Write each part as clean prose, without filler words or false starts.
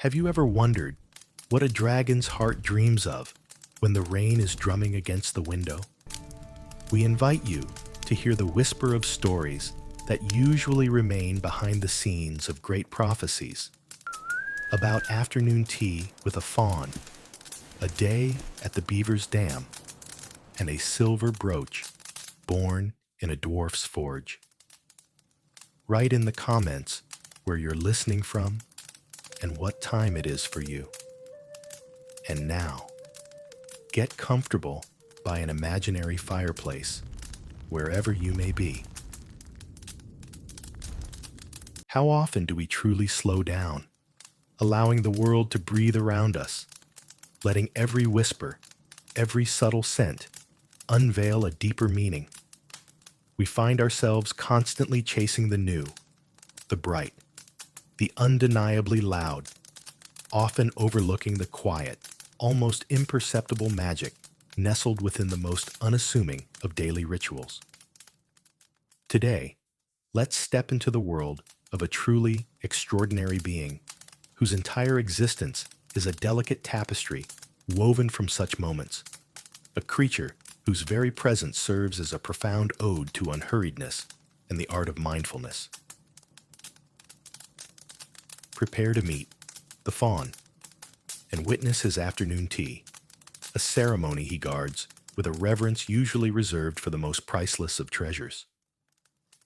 Have you ever wondered what a dragon's heart dreams of when the rain is drumming against the window? We invite you to hear the whisper of stories that usually remain behind the scenes of great prophecies about afternoon tea with a faun, a day at the Beaver's dam, and a silver brooch born in a dwarf's forge. Write in the comments where you're listening from and what time it is for you. And now, get comfortable by an imaginary fireplace, wherever you may be. How often do we truly slow down, allowing the world to breathe around us, letting every whisper, every subtle scent, unveil a deeper meaning? We find ourselves constantly chasing the new, the bright, the undeniably loud, often overlooking the quiet, almost imperceptible magic nestled within the most unassuming of daily rituals. Today, let's step into the world of a truly extraordinary being whose entire existence is a delicate tapestry woven from such moments, a creature whose very presence serves as a profound ode to unhurriedness and the art of mindfulness. Prepare to meet the Faun and witness his afternoon tea, a ceremony he guards with a reverence usually reserved for the most priceless of treasures.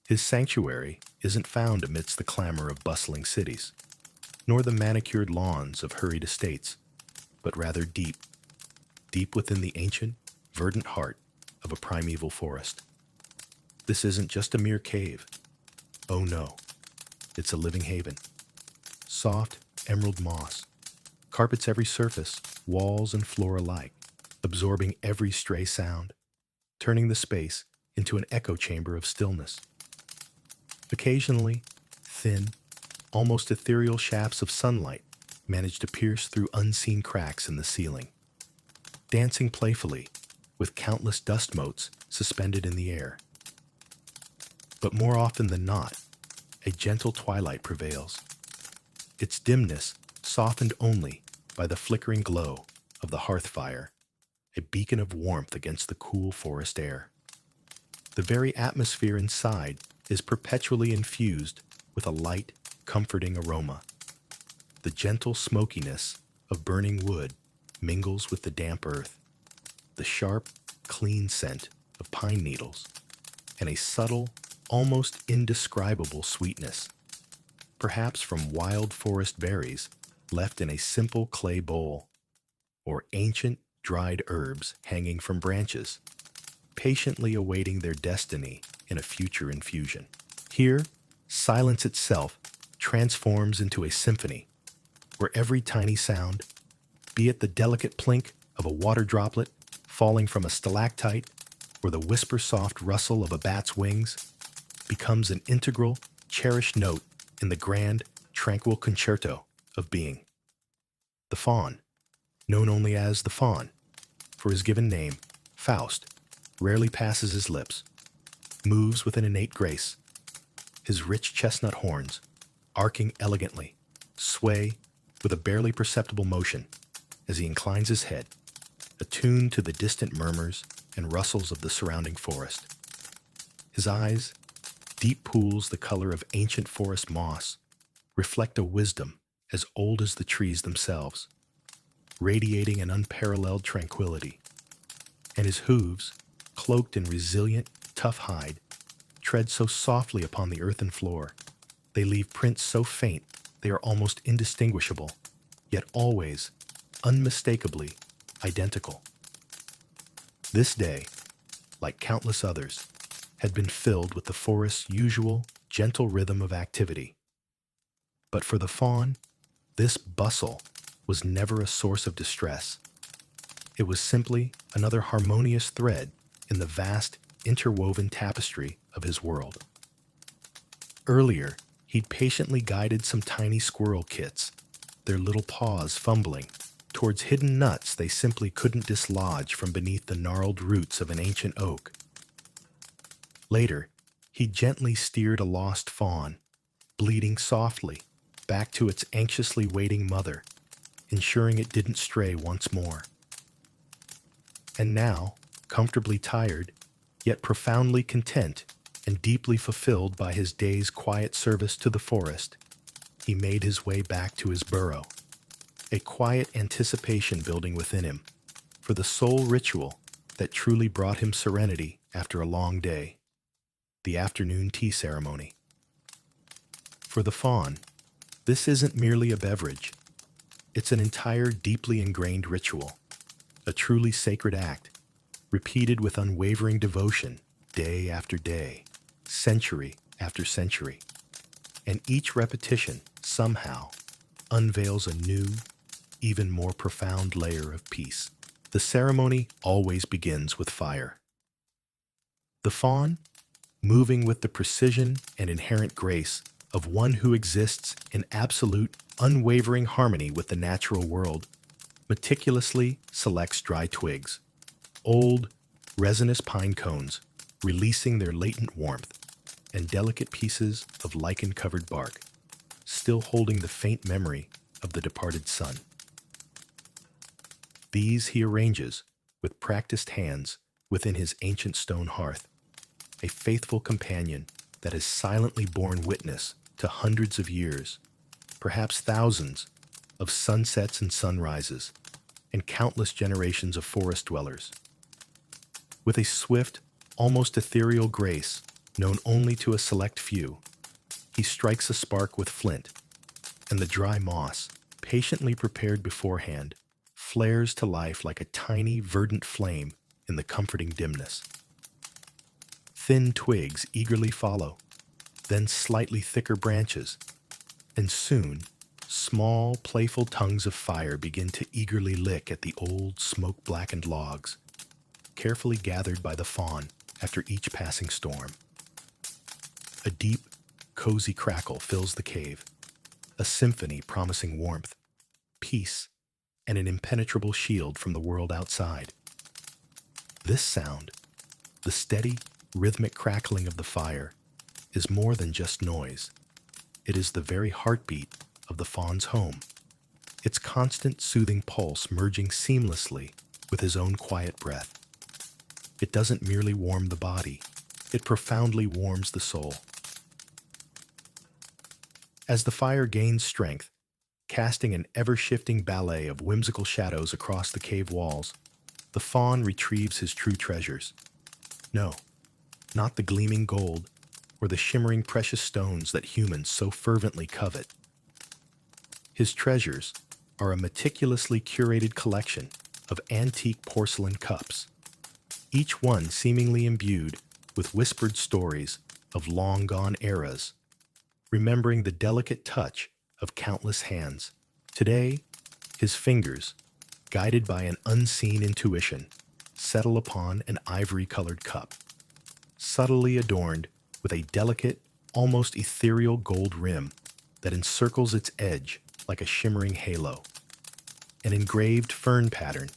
His sanctuary isn't found amidst the clamor of bustling cities, nor the manicured lawns of hurried estates, but rather deep within the ancient, verdant heart of a primeval forest. This isn't just a mere cave. Oh no, it's a living haven. Soft, emerald moss carpets every surface, walls and floor alike, absorbing every stray sound, turning the space into an echo chamber of stillness. Occasionally, thin, almost ethereal shafts of sunlight manage to pierce through unseen cracks in the ceiling, dancing playfully with countless dust motes suspended in the air. But more often than not, a gentle twilight prevails, its dimness softened only by the flickering glow of the hearth fire, a beacon of warmth against the cool forest air. The very atmosphere inside is perpetually infused with a light, comforting aroma. The gentle smokiness of burning wood mingles with the damp earth, the sharp, clean scent of pine needles, and a subtle, almost indescribable sweetness, perhaps from wild forest berries left in a simple clay bowl, or ancient dried herbs hanging from branches, patiently awaiting their destiny in a future infusion. Here, silence itself transforms into a symphony, where every tiny sound, be it the delicate plink of a water droplet falling from a stalactite or the whisper-soft rustle of a bat's wings, becomes an integral, cherished note in the grand, tranquil concerto of being. The Faun, known only as the Faun, for his given name, Faust, rarely passes his lips, moves with an innate grace. His rich chestnut horns, arcing elegantly, sway with a barely perceptible motion as he inclines his head, attuned to the distant murmurs and rustles of the surrounding forest. His eyes, deep pools the color of ancient forest moss, reflect a wisdom as old as the trees themselves, radiating an unparalleled tranquility. And his hooves, cloaked in resilient, tough hide, tread so softly upon the earthen floor. They leave prints so faint they are almost indistinguishable, yet always, unmistakably, identical. This day, like countless others, had been filled with the forest's usual, gentle rhythm of activity. But for the Faun, this bustle was never a source of distress. It was simply another harmonious thread in the vast, interwoven tapestry of his world. Earlier, he'd patiently guided some tiny squirrel kits, their little paws fumbling, towards hidden nuts they simply couldn't dislodge from beneath the gnarled roots of an ancient oak. Later, he gently steered a lost fawn, bleating softly, back to its anxiously waiting mother, ensuring it didn't stray once more. And now, comfortably tired, yet profoundly content and deeply fulfilled by his day's quiet service to the forest, he made his way back to his burrow, a quiet anticipation building within him for the sole ritual that truly brought him serenity after a long day, the afternoon tea ceremony. For the Faun, this isn't merely a beverage. It's an entire deeply ingrained ritual, a truly sacred act, repeated with unwavering devotion day after day, century after century. And each repetition, somehow, unveils a new, even more profound layer of peace. The ceremony always begins with fire. The Faun, moving with the precision and inherent grace of one who exists in absolute, unwavering harmony with the natural world, meticulously selects dry twigs, old, resinous pine cones, releasing their latent warmth, and delicate pieces of lichen-covered bark, still holding the faint memory of the departed sun. These he arranges, with practiced hands, within his ancient stone hearth, a faithful companion that has silently borne witness to hundreds of years, perhaps thousands, of sunsets and sunrises, and countless generations of forest dwellers. With a swift, almost ethereal grace known only to a select few, he strikes a spark with flint, and the dry moss, patiently prepared beforehand, flares to life like a tiny, verdant flame in the comforting dimness. Thin twigs eagerly follow, then slightly thicker branches, and soon, small, playful tongues of fire begin to eagerly lick at the old, smoke-blackened logs, carefully gathered by the Faun after each passing storm. A deep, cozy crackle fills the cave, a symphony promising warmth, peace, and an impenetrable shield from the world outside. This sound, the steady, rhythmic crackling of the fire, is more than just noise. It is the very heartbeat of the Faun's home, its constant soothing pulse merging seamlessly with his own quiet breath. It doesn't merely warm the body, it profoundly warms the soul. As the fire gains strength, casting an ever-shifting ballet of whimsical shadows across the cave walls, the Faun retrieves his true treasures. No, not the gleaming gold or the shimmering precious stones that humans so fervently covet. His treasures are a meticulously curated collection of antique porcelain cups, each one seemingly imbued with whispered stories of long-gone eras, remembering the delicate touch of countless hands. Today, his fingers, guided by an unseen intuition, settle upon an ivory-colored cup, subtly adorned with a delicate, almost ethereal gold rim that encircles its edge like a shimmering halo. An engraved fern pattern,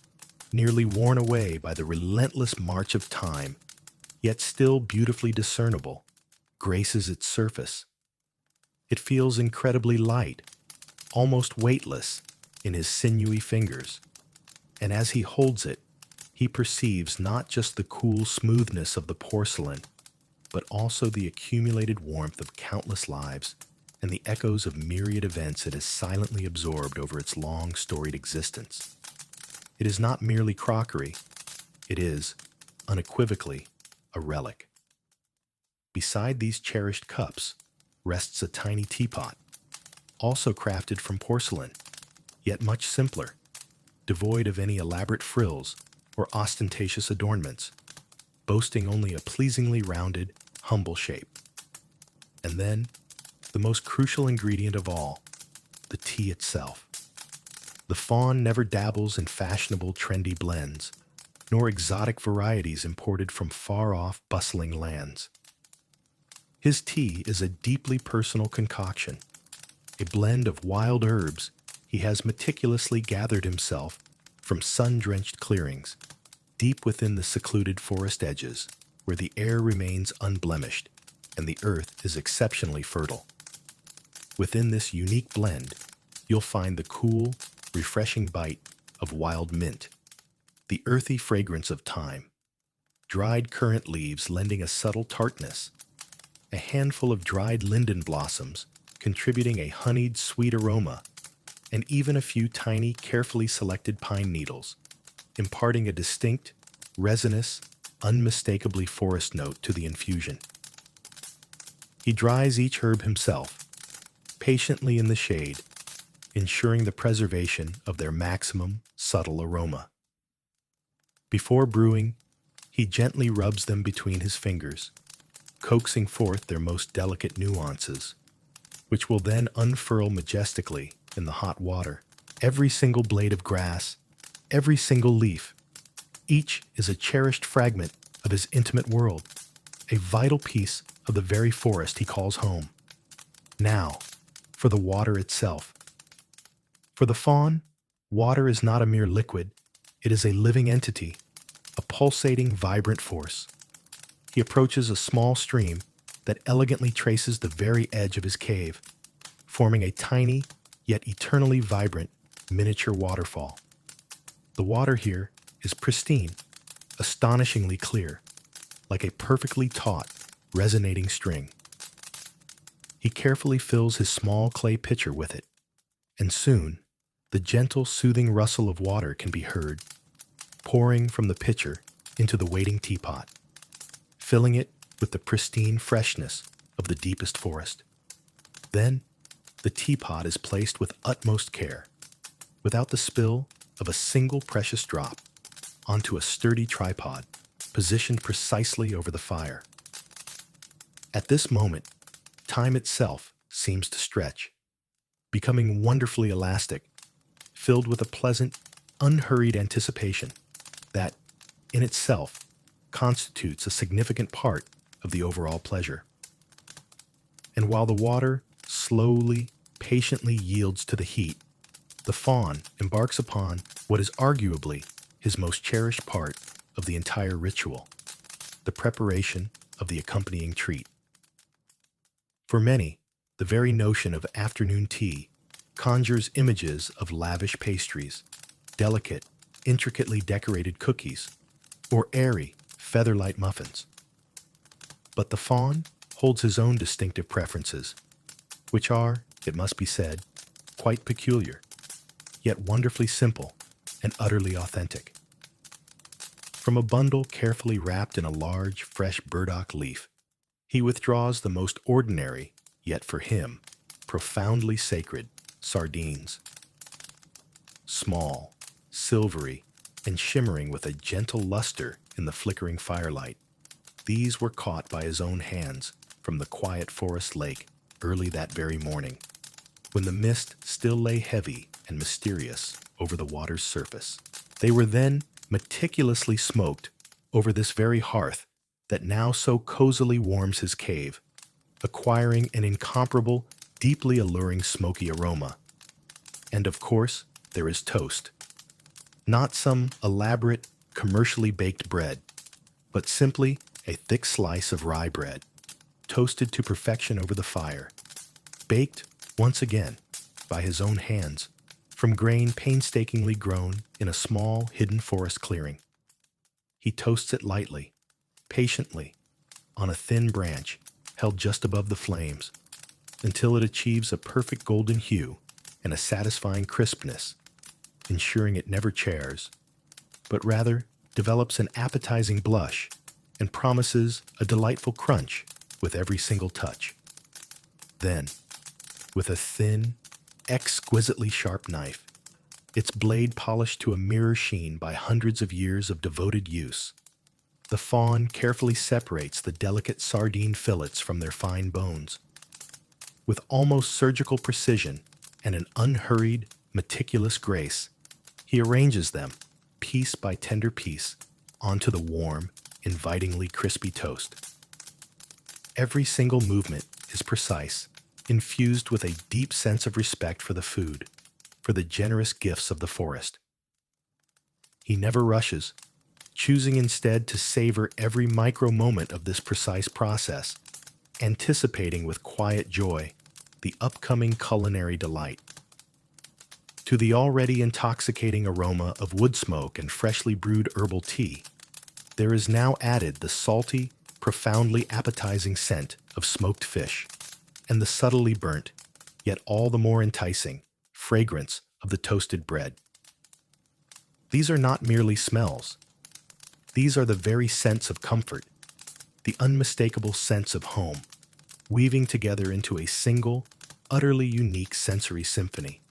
nearly worn away by the relentless march of time, yet still beautifully discernible, graces its surface. It feels incredibly light, almost weightless, in his sinewy fingers, and as he holds it, he perceives not just the cool smoothness of the porcelain, but also the accumulated warmth of countless lives and the echoes of myriad events it has silently absorbed over its long, storied existence. It is not merely crockery, it is, unequivocally, a relic. Beside these cherished cups rests a tiny teapot, also crafted from porcelain, yet much simpler, devoid of any elaborate frills or ostentatious adornments, boasting only a pleasingly rounded, humble shape. And then, the most crucial ingredient of all, the tea itself. The Faun never dabbles in fashionable, trendy blends, nor exotic varieties imported from far-off, bustling lands. His tea is a deeply personal concoction, a blend of wild herbs he has meticulously gathered himself from sun-drenched clearings, deep within the secluded forest edges, where the air remains unblemished and the earth is exceptionally fertile. Within this unique blend, you'll find the cool, refreshing bite of wild mint, the earthy fragrance of thyme, dried currant leaves lending a subtle tartness, a handful of dried linden blossoms contributing a honeyed sweet aroma, and even a few tiny, carefully selected pine needles, imparting a distinct, resinous, unmistakably forest note to the infusion. He dries each herb himself, patiently in the shade, ensuring the preservation of their maximum subtle aroma. Before brewing, he gently rubs them between his fingers, coaxing forth their most delicate nuances, which will then unfurl majestically in the hot water. Every single blade of grass, every single leaf, each is a cherished fragment of his intimate world, a vital piece of the very forest he calls home. Now, for the water itself. For the Faun, water is not a mere liquid, it is a living entity, a pulsating, vibrant force. He approaches a small stream that elegantly traces the very edge of his cave, forming a tiny, yet eternally vibrant, miniature waterfall. The water here is pristine, astonishingly clear, like a perfectly taut, resonating string. He carefully fills his small clay pitcher with it, and soon, the gentle, soothing rustle of water can be heard, pouring from the pitcher into the waiting teapot, filling it with the pristine freshness of the deepest forest. Then, the teapot is placed with utmost care, without the spill of a single precious drop, onto a sturdy tripod positioned precisely over the fire. At this moment, time itself seems to stretch, becoming wonderfully elastic, filled with a pleasant, unhurried anticipation that, in itself, constitutes a significant part of the overall pleasure. And while the water slowly, patiently yields to the heat, the Faun embarks upon what is arguably his most cherished part of the entire ritual, the preparation of the accompanying treat. For many, the very notion of afternoon tea conjures images of lavish pastries, delicate, intricately decorated cookies, or airy, feather-light muffins. But the Faun holds his own distinctive preferences, which are, it must be said, quite peculiar, yet wonderfully simple and utterly authentic. From a bundle carefully wrapped in a large, fresh burdock leaf, he withdraws the most ordinary, yet for him, profoundly sacred, sardines. Small, silvery, and shimmering with a gentle luster in the flickering firelight, these were caught by his own hands from the quiet forest lake early that very morning, when the mist still lay heavy and mysterious over the water's surface. They were then meticulously smoked over this very hearth that now so cozily warms his cave, acquiring an incomparable, deeply alluring smoky aroma. And of course, there is toast. Not some elaborate, commercially baked bread, but simply a thick slice of rye bread, toasted to perfection over the fire, baked, once again, by his own hands, from grain painstakingly grown in a small, hidden forest clearing. He toasts it lightly, patiently, on a thin branch held just above the flames, until it achieves a perfect golden hue and a satisfying crispness, ensuring it never chars, but rather develops an appetizing blush and promises a delightful crunch with every single touch. Then, with a thin, exquisitely sharp knife, its blade polished to a mirror sheen by hundreds of years of devoted use, the Faun carefully separates the delicate sardine fillets from their fine bones. With almost surgical precision and an unhurried, meticulous grace, he arranges them, piece by tender piece, onto the warm, invitingly crispy toast. Every single movement is precise, infused with a deep sense of respect for the food, for the generous gifts of the forest. He never rushes, choosing instead to savor every micro moment of this precise process, anticipating with quiet joy the upcoming culinary delight. To the already intoxicating aroma of wood smoke and freshly brewed herbal tea, there is now added the salty, profoundly appetizing scent of smoked fish, and the subtly burnt, yet all the more enticing, fragrance of the toasted bread. These are not merely smells. These are the very scents of comfort, the unmistakable sense of home, weaving together into a single, utterly unique sensory symphony.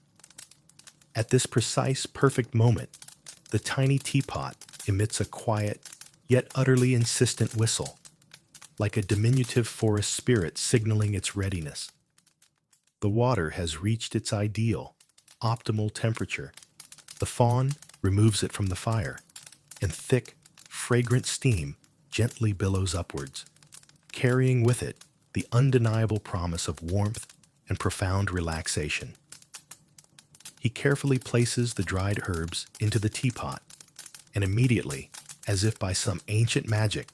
At this precise, perfect moment, the tiny teapot emits a quiet, yet utterly insistent whistle, like a diminutive forest spirit signaling its readiness. The water has reached its ideal, optimal temperature. The faun removes it from the fire, and thick, fragrant steam gently billows upwards, carrying with it the undeniable promise of warmth and profound relaxation. He carefully places the dried herbs into the teapot, and immediately, as if by some ancient magic,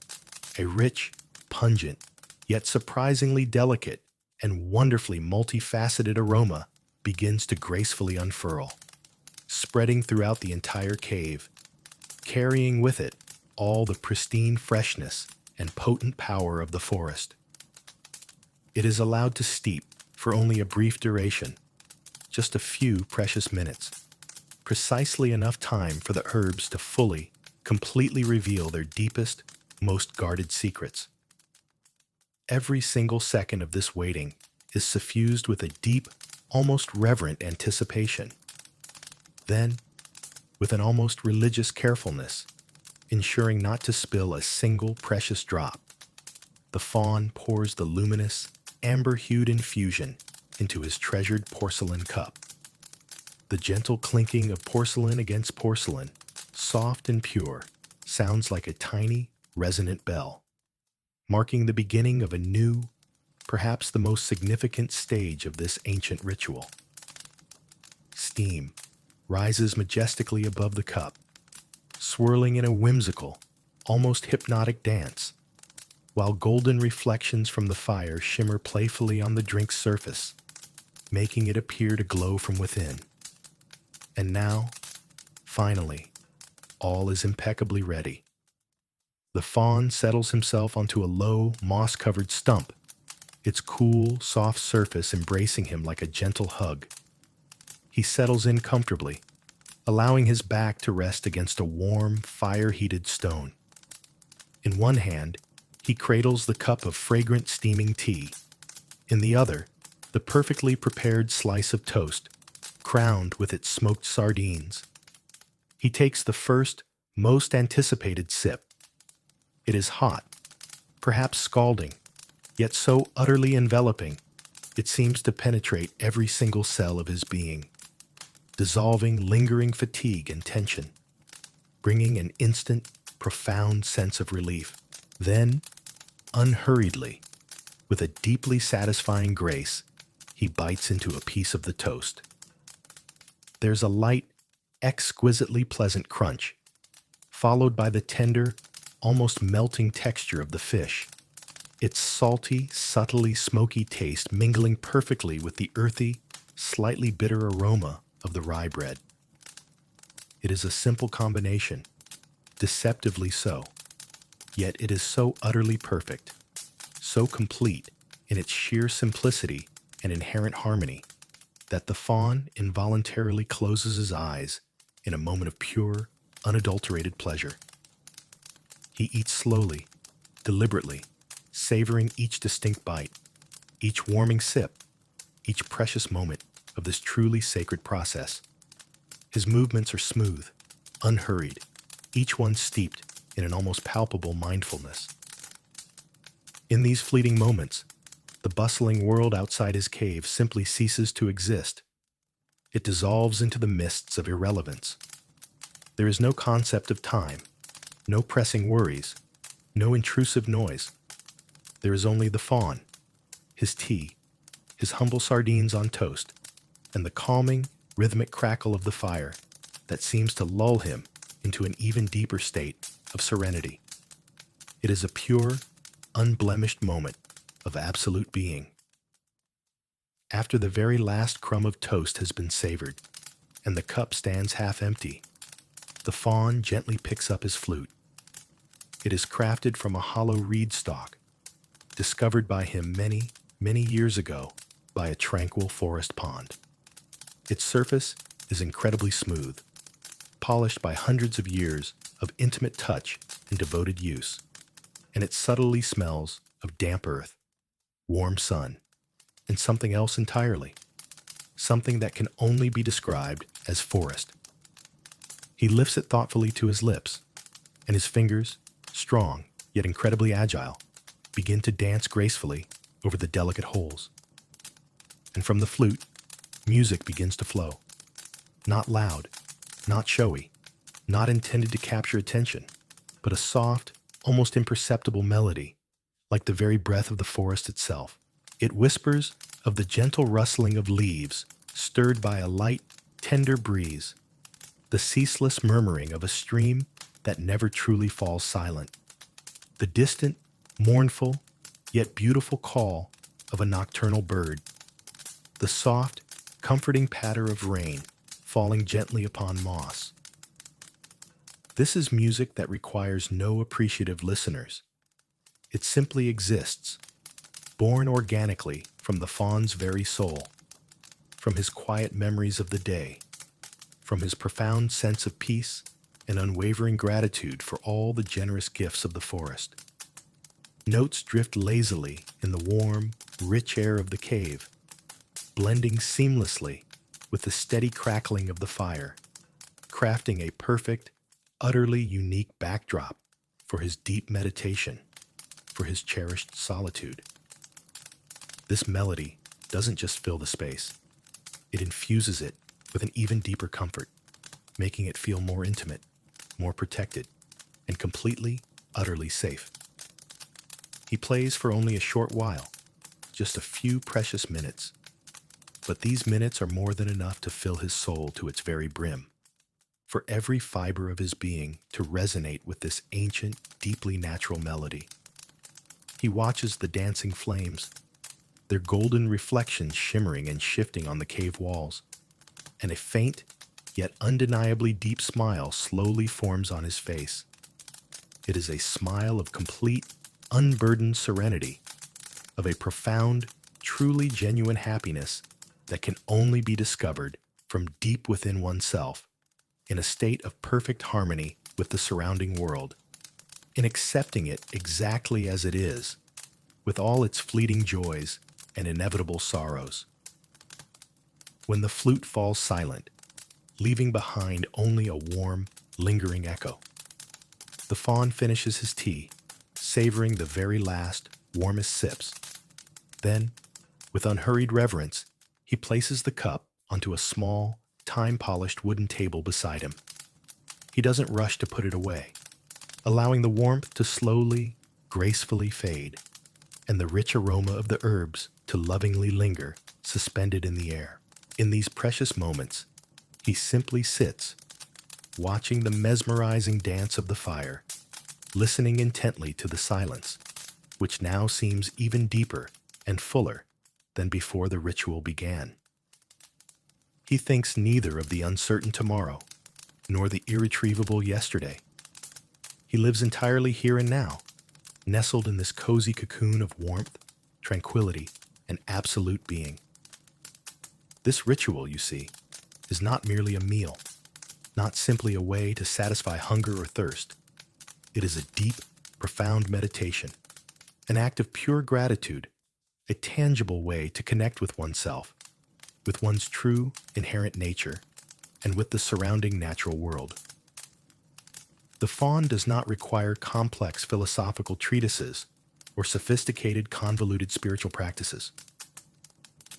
a rich, pungent, yet surprisingly delicate and wonderfully multifaceted aroma begins to gracefully unfurl, spreading throughout the entire cave, carrying with it all the pristine freshness and potent power of the forest. It is allowed to steep for only a brief duration, just a few precious minutes, precisely enough time for the herbs to fully, completely reveal their deepest, most guarded secrets. Every single second of this waiting is suffused with a deep, almost reverent anticipation. Then, with an almost religious carefulness, ensuring not to spill a single precious drop, the faun pours the luminous, amber-hued infusion into his treasured porcelain cup. The gentle clinking of porcelain against porcelain, soft and pure, sounds like a tiny, resonant bell, marking the beginning of a new, perhaps the most significant stage of this ancient ritual. Steam rises majestically above the cup, swirling in a whimsical, almost hypnotic dance, while golden reflections from the fire shimmer playfully on the drink's surface, making it appear to glow from within. And now, finally, all is impeccably ready. The faun settles himself onto a low, moss-covered stump, its cool, soft surface embracing him like a gentle hug. He settles in comfortably, allowing his back to rest against a warm, fire-heated stone. In one hand, he cradles the cup of fragrant, steaming tea. In the other, the perfectly prepared slice of toast, crowned with its smoked sardines. He takes the first, most anticipated sip. It is hot, perhaps scalding, yet so utterly enveloping, it seems to penetrate every single cell of his being, dissolving lingering fatigue and tension, bringing an instant, profound sense of relief. Then, unhurriedly, with a deeply satisfying grace, he bites into a piece of the toast. There's a light, exquisitely pleasant crunch, followed by the tender, almost melting texture of the fish, its salty, subtly smoky taste mingling perfectly with the earthy, slightly bitter aroma of the rye bread. It is a simple combination, deceptively so, yet it is so utterly perfect, so complete in its sheer simplicity and inherent harmony, that the faun involuntarily closes his eyes in a moment of pure, unadulterated pleasure. He eats slowly, deliberately, savoring each distinct bite, each warming sip, each precious moment of this truly sacred process. His movements are smooth, unhurried, each one steeped in an almost palpable mindfulness. In these fleeting moments, the bustling world outside his cave simply ceases to exist. It dissolves into the mists of irrelevance. There is no concept of time, no pressing worries, no intrusive noise. There is only the faun, his tea, his humble sardines on toast, and the calming, rhythmic crackle of the fire that seems to lull him into an even deeper state of serenity. It is a pure, unblemished moment of absolute being. After the very last crumb of toast has been savored, and the cup stands half empty, the faun gently picks up his flute. It is crafted from a hollow reed stalk, discovered by him many, many years ago by a tranquil forest pond. Its surface is incredibly smooth, polished by hundreds of years of intimate touch and devoted use, and it subtly smells of damp earth, warm sun, and something else entirely, something that can only be described as forest. He lifts it thoughtfully to his lips, and his fingers, strong yet incredibly agile, begin to dance gracefully over the delicate holes. And from the flute, music begins to flow. Not loud, not showy, not intended to capture attention, but a soft, almost imperceptible melody, like the very breath of the forest itself. It whispers of the gentle rustling of leaves stirred by a light, tender breeze, the ceaseless murmuring of a stream that never truly falls silent, the distant, mournful, yet beautiful call of a nocturnal bird, the soft, comforting patter of rain falling gently upon moss. This is music that requires no appreciative listeners. It simply exists, born organically from the faun's very soul, from his quiet memories of the day, from his profound sense of peace and unwavering gratitude for all the generous gifts of the forest. Notes drift lazily in the warm, rich air of the cave, blending seamlessly with the steady crackling of the fire, crafting a perfect, utterly unique backdrop for his deep meditation, for his cherished solitude. This melody doesn't just fill the space, it infuses it with an even deeper comfort, making it feel more intimate, more protected, and completely, utterly safe. He plays for only a short while, just a few precious minutes, but these minutes are more than enough to fill his soul to its very brim, for every fiber of his being to resonate with this ancient, deeply natural melody. He watches the dancing flames, their golden reflections shimmering and shifting on the cave walls, and a faint, yet undeniably deep smile slowly forms on his face. It is a smile of complete, unburdened serenity, of a profound, truly genuine happiness that can only be discovered from deep within oneself, in a state of perfect harmony with the surrounding world, in accepting it exactly as it is, with all its fleeting joys and inevitable sorrows. When the flute falls silent, leaving behind only a warm, lingering echo, the faun finishes his tea, savoring the very last, warmest sips. Then, with unhurried reverence, he places the cup onto a small, time-polished wooden table beside him. He doesn't rush to put it away, allowing the warmth to slowly, gracefully fade, and the rich aroma of the herbs to lovingly linger, suspended in the air. In these precious moments, he simply sits, watching the mesmerizing dance of the fire, listening intently to the silence, which now seems even deeper and fuller than before the ritual began. He thinks neither of the uncertain tomorrow, nor the irretrievable yesterday. He lives entirely here and now, nestled in this cozy cocoon of warmth, tranquility, and absolute being. This ritual, you see, is not merely a meal, not simply a way to satisfy hunger or thirst. It is a deep, profound meditation, an act of pure gratitude, a tangible way to connect with oneself, with one's true, inherent nature, and with the surrounding natural world. The faun does not require complex philosophical treatises or sophisticated, convoluted spiritual practices.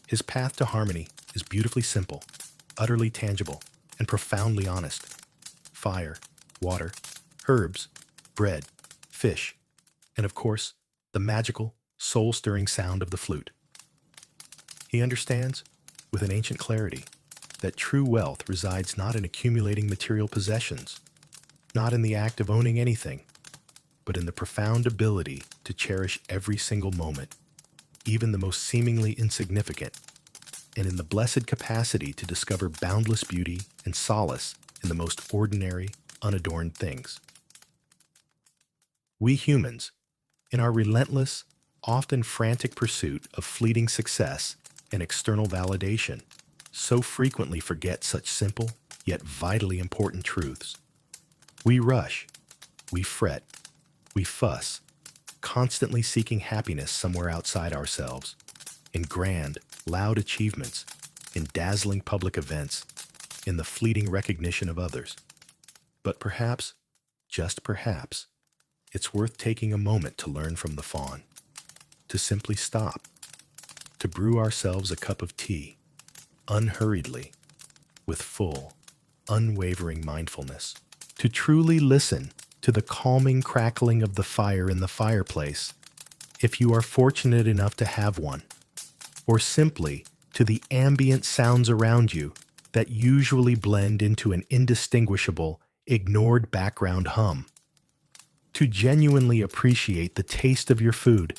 His path to harmony is beautifully simple, utterly tangible, and profoundly honest. Fire, water, herbs, bread, fish, and of course, the magical, soul-stirring sound of the flute. He understands, with an ancient clarity, that true wealth resides not in accumulating material possessions, not in the act of owning anything, but in the profound ability to cherish every single moment, even the most seemingly insignificant, and in the blessed capacity to discover boundless beauty and solace in the most ordinary, unadorned things. We humans, in our relentless, often frantic pursuit of fleeting success and external validation, so frequently forget such simple yet vitally important truths. We rush, we fret, we fuss, constantly seeking happiness somewhere outside ourselves, in grand, loud achievements, in dazzling public events, in the fleeting recognition of others. But perhaps, just perhaps, it's worth taking a moment to learn from the faun, to simply stop, to brew ourselves a cup of tea, unhurriedly, with full, unwavering mindfulness, to truly listen to the calming crackling of the fire in the fireplace, if you are fortunate enough to have one, or simply to the ambient sounds around you that usually blend into an indistinguishable, ignored background hum. To genuinely appreciate the taste of your food,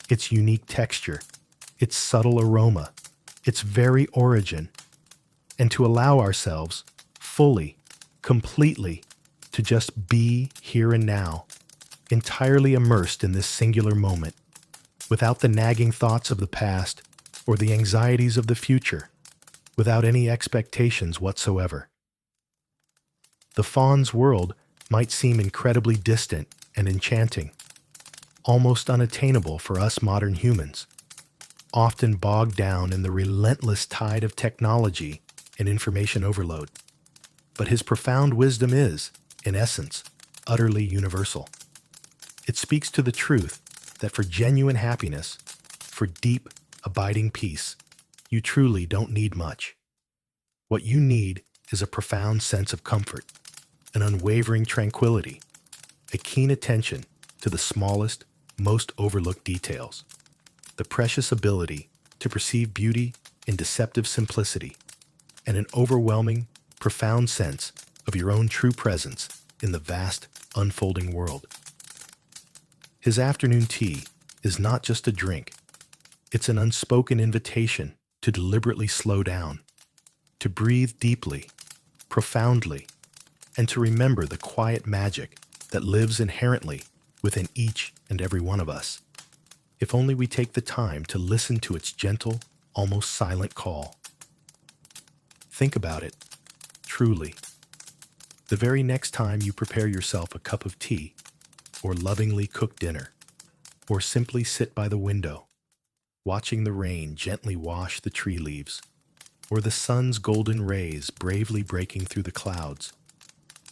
its unique texture, its subtle aroma, its very origin, and to allow ourselves fully, completely, to just be here and now, entirely immersed in this singular moment, without the nagging thoughts of the past or the anxieties of the future, without any expectations whatsoever. The faun's world might seem incredibly distant and enchanting, almost unattainable for us modern humans, often bogged down in the relentless tide of technology and information overload. But his profound wisdom is, in essence, utterly universal. It speaks to the truth that for genuine happiness, for deep, abiding peace, you truly don't need much. What you need is a profound sense of comfort, an unwavering tranquility, a keen attention to the smallest, most overlooked details, the precious ability to perceive beauty in deceptive simplicity, and an overwhelming, profound sense of your own true presence in the vast, unfolding world. His afternoon tea is not just a drink. It's an unspoken invitation to deliberately slow down, to breathe deeply, profoundly, and to remember the quiet magic that lives inherently within each and every one of us, if only we take the time to listen to its gentle, almost silent call. Think about it, truly. The very next time you prepare yourself a cup of tea, or lovingly cook dinner, or simply sit by the window, watching the rain gently wash the tree leaves, or the sun's golden rays bravely breaking through the clouds,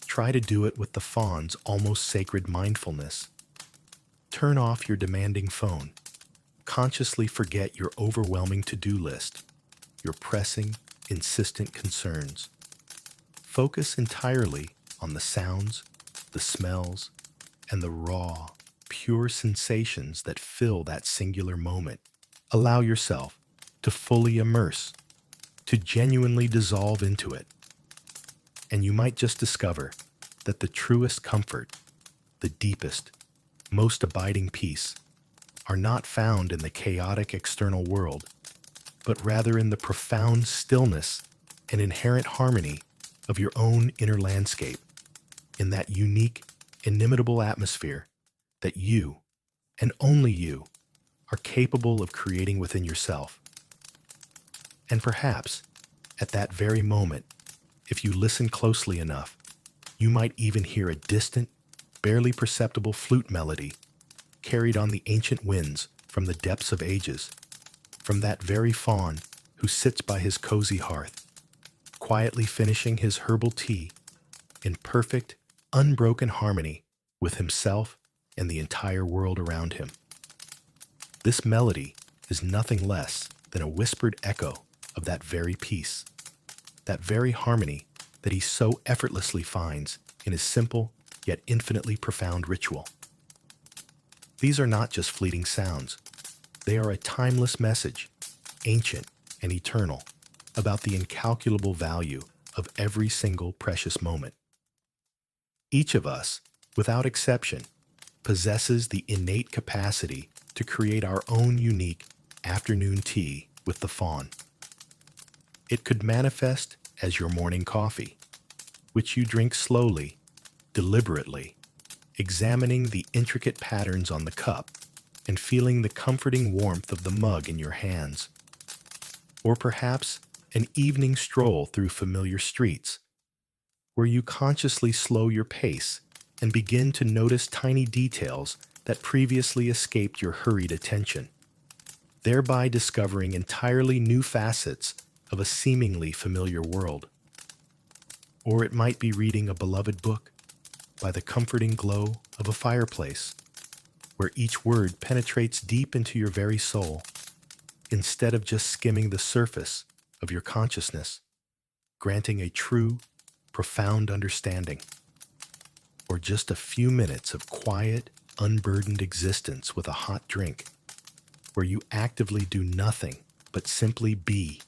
try to do it with the faun's almost sacred mindfulness. Turn off your demanding phone. Consciously forget your overwhelming to-do list, your pressing, insistent concerns. Focus entirely on the sounds, the smells, and the raw, pure sensations that fill that singular moment. Allow yourself to fully immerse, to genuinely dissolve into it. And you might just discover that the truest comfort, the deepest, most abiding peace, are not found in the chaotic external world, but rather in the profound stillness and inherent harmony of your own inner landscape, in that unique, inimitable atmosphere that you, and only you, are capable of creating within yourself. And perhaps, at that very moment, if you listen closely enough, you might even hear a distant, barely perceptible flute melody carried on the ancient winds from the depths of ages, from that very faun who sits by his cozy hearth, quietly finishing his herbal tea in perfect, unbroken harmony with himself and the entire world around him. This melody is nothing less than a whispered echo of that very peace, that very harmony that he so effortlessly finds in his simple yet infinitely profound ritual. These are not just fleeting sounds. They are a timeless message, ancient and eternal, about the incalculable value of every single precious moment. Each of us, without exception, possesses the innate capacity to create our own unique afternoon tea with the faun. It could manifest as your morning coffee, which you drink slowly, deliberately, examining the intricate patterns on the cup and feeling the comforting warmth of the mug in your hands. Or perhaps an evening stroll through familiar streets, where you consciously slow your pace and begin to notice tiny details that previously escaped your hurried attention, thereby discovering entirely new facets of a seemingly familiar world. Or it might be reading a beloved book by the comforting glow of a fireplace, where each word penetrates deep into your very soul, instead of just skimming the surface of your consciousness, granting a true, profound understanding. Or just a few minutes of quiet, unburdened existence with a hot drink, where you actively do nothing but simply be,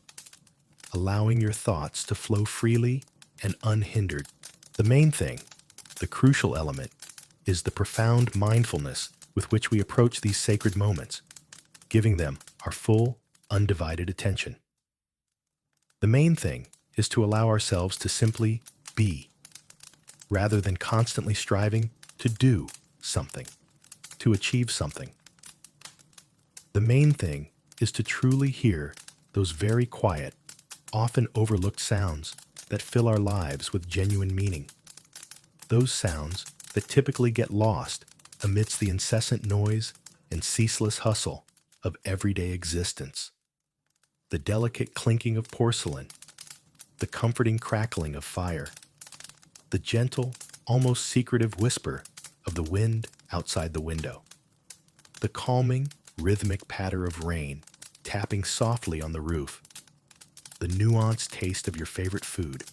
allowing your thoughts to flow freely and unhindered. The main thing, the crucial element, is the profound mindfulness with which we approach these sacred moments, giving them our full, undivided attention. The main thing is to allow ourselves to simply be, rather than constantly striving to do something, to achieve something. The main thing is to truly hear those very quiet, often overlooked sounds that fill our lives with genuine meaning. Those sounds that typically get lost amidst the incessant noise and ceaseless hustle of everyday existence. The delicate clinking of porcelain, the comforting crackling of fire, the gentle, almost secretive whisper of the wind outside the window, the calming, rhythmic patter of rain tapping softly on the roof, the nuanced taste of your favorite food,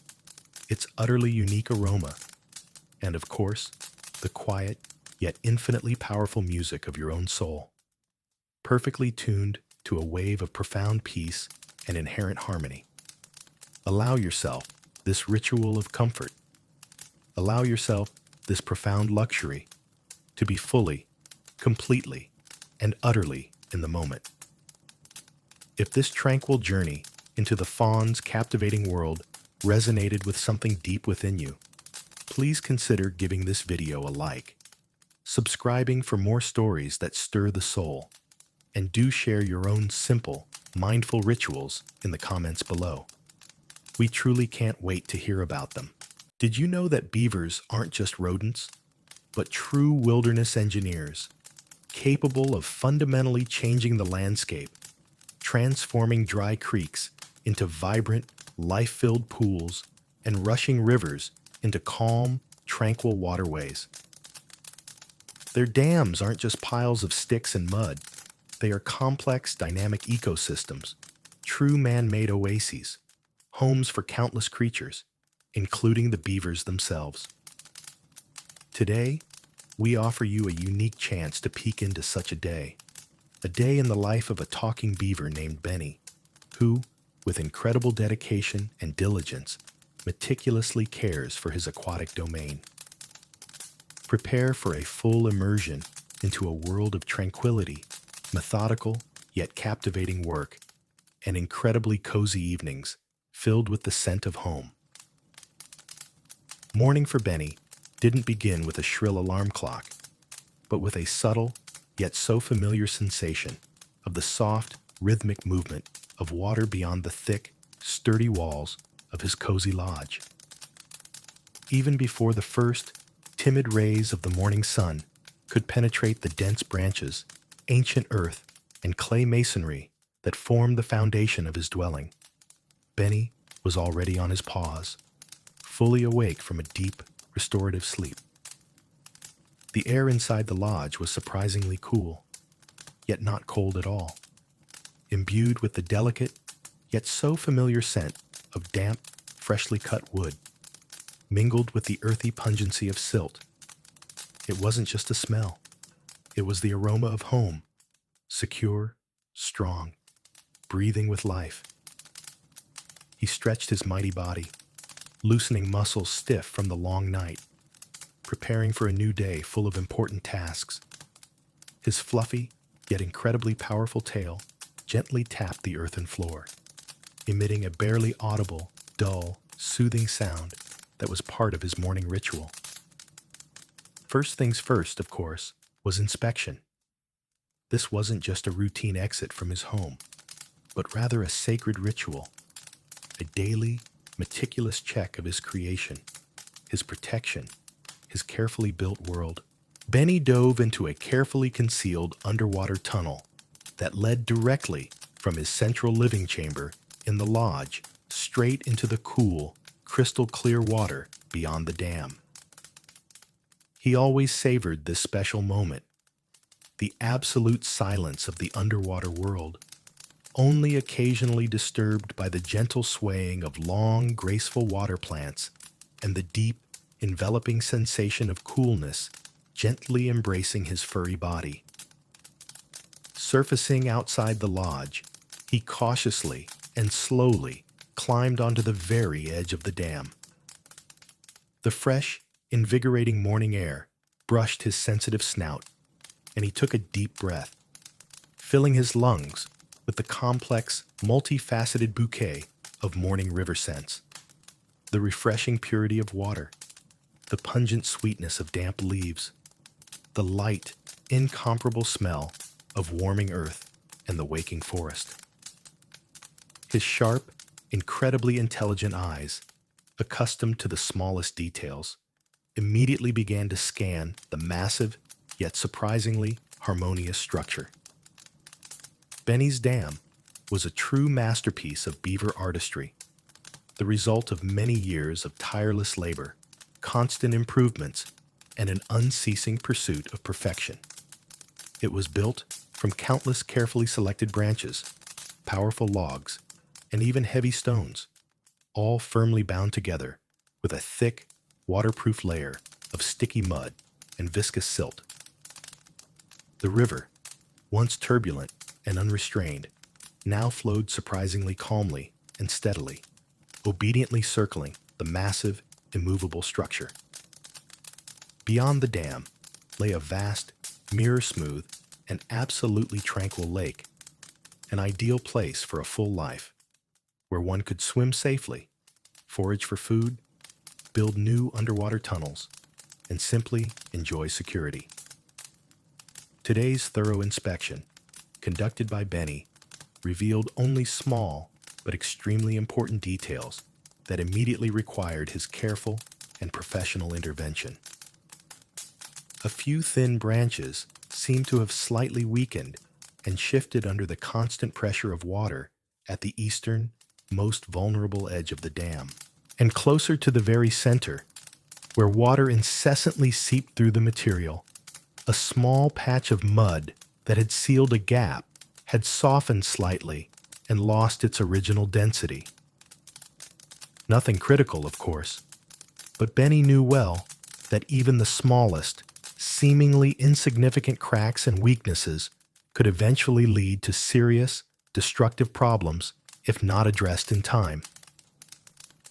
its utterly unique aroma, and of course, the quiet yet infinitely powerful music of your own soul, perfectly tuned to a wave of profound peace and inherent harmony. Allow yourself this ritual of comfort. Allow yourself this profound luxury to be fully, completely, and utterly in the moment. If this tranquil journey into the Faun's captivating world resonated with something deep within you, please consider giving this video a like, subscribing for more stories that stir the soul, and do share your own simple, mindful rituals in the comments below. We truly can't wait to hear about them. Did you know that beavers aren't just rodents, but true wilderness engineers, capable of fundamentally changing the landscape, transforming dry creeks into vibrant, life-filled pools, and rushing rivers into calm, tranquil waterways? Their dams aren't just piles of sticks and mud. They are complex, dynamic ecosystems, true man-made oases, homes for countless creatures, including the beavers themselves. Today, we offer you a unique chance to peek into such a day in the life of a talking beaver named Benny, who, with incredible dedication and diligence, meticulously cares for his aquatic domain. Prepare for a full immersion into a world of tranquility, methodical yet captivating work, and incredibly cozy evenings filled with the scent of home. Morning for Benny didn't begin with a shrill alarm clock, but with a subtle yet so familiar sensation of the soft, rhythmic movement of water beyond the thick, sturdy walls of his cozy lodge. Even before the first, timid rays of the morning sun could penetrate the dense branches, ancient earth, and clay masonry that formed the foundation of his dwelling, Benny was already on his paws, fully awake from a deep, restorative sleep. The air inside the lodge was surprisingly cool, yet not cold at all, imbued with the delicate, yet so familiar scent of damp, freshly cut wood, mingled with the earthy pungency of silt. It wasn't just a smell. It was the aroma of home, secure, strong, breathing with life. He stretched his mighty body, loosening muscles stiff from the long night, preparing for a new day full of important tasks. His fluffy, yet incredibly powerful tail gently tapped the earthen floor, emitting a barely audible, dull, soothing sound that was part of his morning ritual. First things first, of course, was inspection. This wasn't just a routine exit from his home, but rather a sacred ritual, a daily, meticulous check of his creation, his protection, his carefully built world. Benny dove into a carefully concealed underwater tunnel that led directly from his central living chamber in the lodge straight into the cool, crystal-clear water beyond the dam. He always savored this special moment, the absolute silence of the underwater world, only occasionally disturbed by the gentle swaying of long, graceful water plants and the deep, enveloping sensation of coolness gently embracing his furry body. Surfacing outside the lodge, he cautiously and slowly climbed onto the very edge of the dam. The fresh, invigorating morning air brushed his sensitive snout, and he took a deep breath, filling his lungs with the complex, multifaceted bouquet of morning river scents. The refreshing purity of water, the pungent sweetness of damp leaves, the light, incomparable smell of warming earth and the waking forest. His sharp, incredibly intelligent eyes, accustomed to the smallest details, immediately began to scan the massive, yet surprisingly harmonious structure. Benny's dam was a true masterpiece of beaver artistry, the result of many years of tireless labor, constant improvements, and an unceasing pursuit of perfection. It was built from countless carefully selected branches, powerful logs, and even heavy stones, all firmly bound together with a thick, waterproof layer of sticky mud and viscous silt. The river, once turbulent and unrestrained, now flowed surprisingly calmly and steadily, obediently circling the massive, immovable structure. Beyond the dam lay a vast, mirror-smooth, and absolutely tranquil lake, an ideal place for a full life, where one could swim safely, forage for food, build new underwater tunnels, and simply enjoy security. Today's thorough inspection, conducted by Benny, revealed only small but extremely important details that immediately required his careful and professional intervention. A few thin branches seemed to have slightly weakened and shifted under the constant pressure of water at the eastern, most vulnerable edge of the dam. And closer to the very center, where water incessantly seeped through the material, a small patch of mud that had sealed a gap had softened slightly and lost its original density. Nothing critical, of course, but Benny knew well that even the smallest, seemingly insignificant cracks and weaknesses could eventually lead to serious, destructive problems if not addressed in time.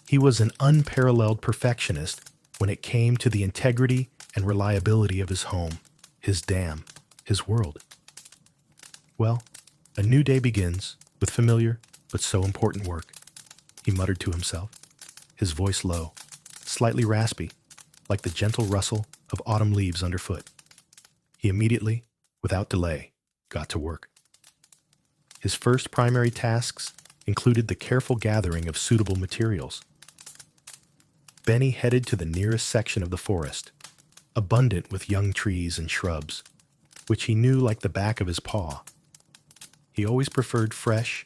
He was an unparalleled perfectionist when it came to the integrity and reliability of his home, his dam, his world. Well, a new day begins with familiar but so important work, he muttered to himself, his voice low, slightly raspy, like the gentle rustle of autumn leaves underfoot. He immediately, without delay, got to work. His first primary tasks included the careful gathering of suitable materials. Benny headed to the nearest section of the forest, abundant with young trees and shrubs, which he knew like the back of his paw. He always preferred fresh,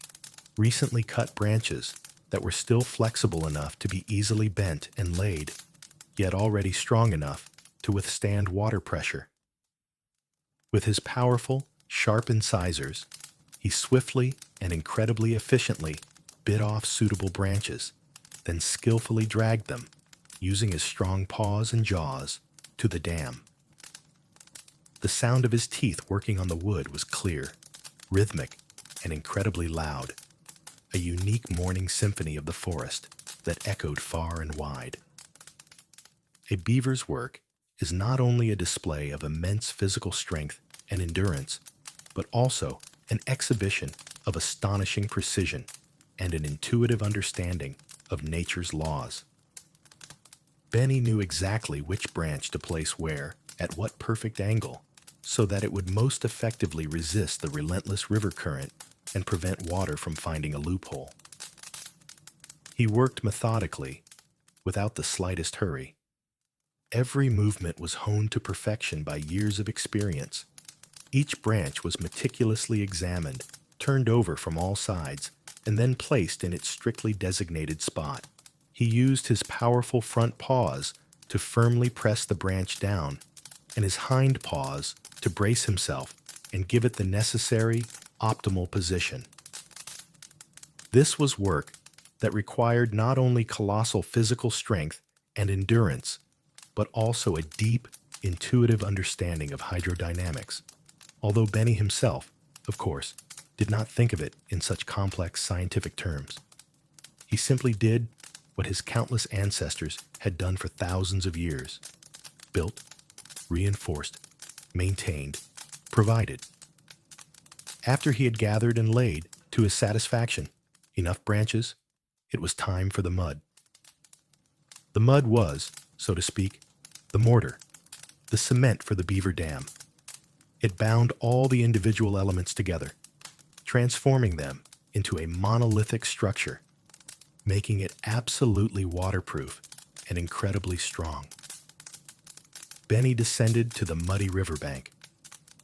recently cut branches that were still flexible enough to be easily bent and laid, yet already strong enough to withstand water pressure. With his powerful, sharp incisors, he swiftly and incredibly efficiently bit off suitable branches, then skillfully dragged them, using his strong paws and jaws, to the dam. The sound of his teeth working on the wood was clear, rhythmic, and incredibly loud, a unique morning symphony of the forest that echoed far and wide. A beaver's work is not only a display of immense physical strength and endurance, but also an exhibition of astonishing precision, and an intuitive understanding of nature's laws. Benny knew exactly which branch to place where, at what perfect angle, so that it would most effectively resist the relentless river current and prevent water from finding a loophole. He worked methodically, without the slightest hurry. Every movement was honed to perfection by years of experience. Each branch was meticulously examined, turned over from all sides, and then placed in its strictly designated spot. He used his powerful front paws to firmly press the branch down, and his hind paws to brace himself and give it the necessary, optimal position. This was work that required not only colossal physical strength and endurance, but also a deep, intuitive understanding of hydrodynamics, although Benny himself, of course, did not think of it in such complex scientific terms. He simply did what his countless ancestors had done for thousands of years: built, reinforced, maintained, provided. After he had gathered and laid, to his satisfaction, enough branches, it was time for the mud. The mud was, so to speak, the mortar, the cement for the Beaver Dam. It bound all the individual elements together, transforming them into a monolithic structure, making it absolutely waterproof and incredibly strong. Benny descended to the muddy riverbank,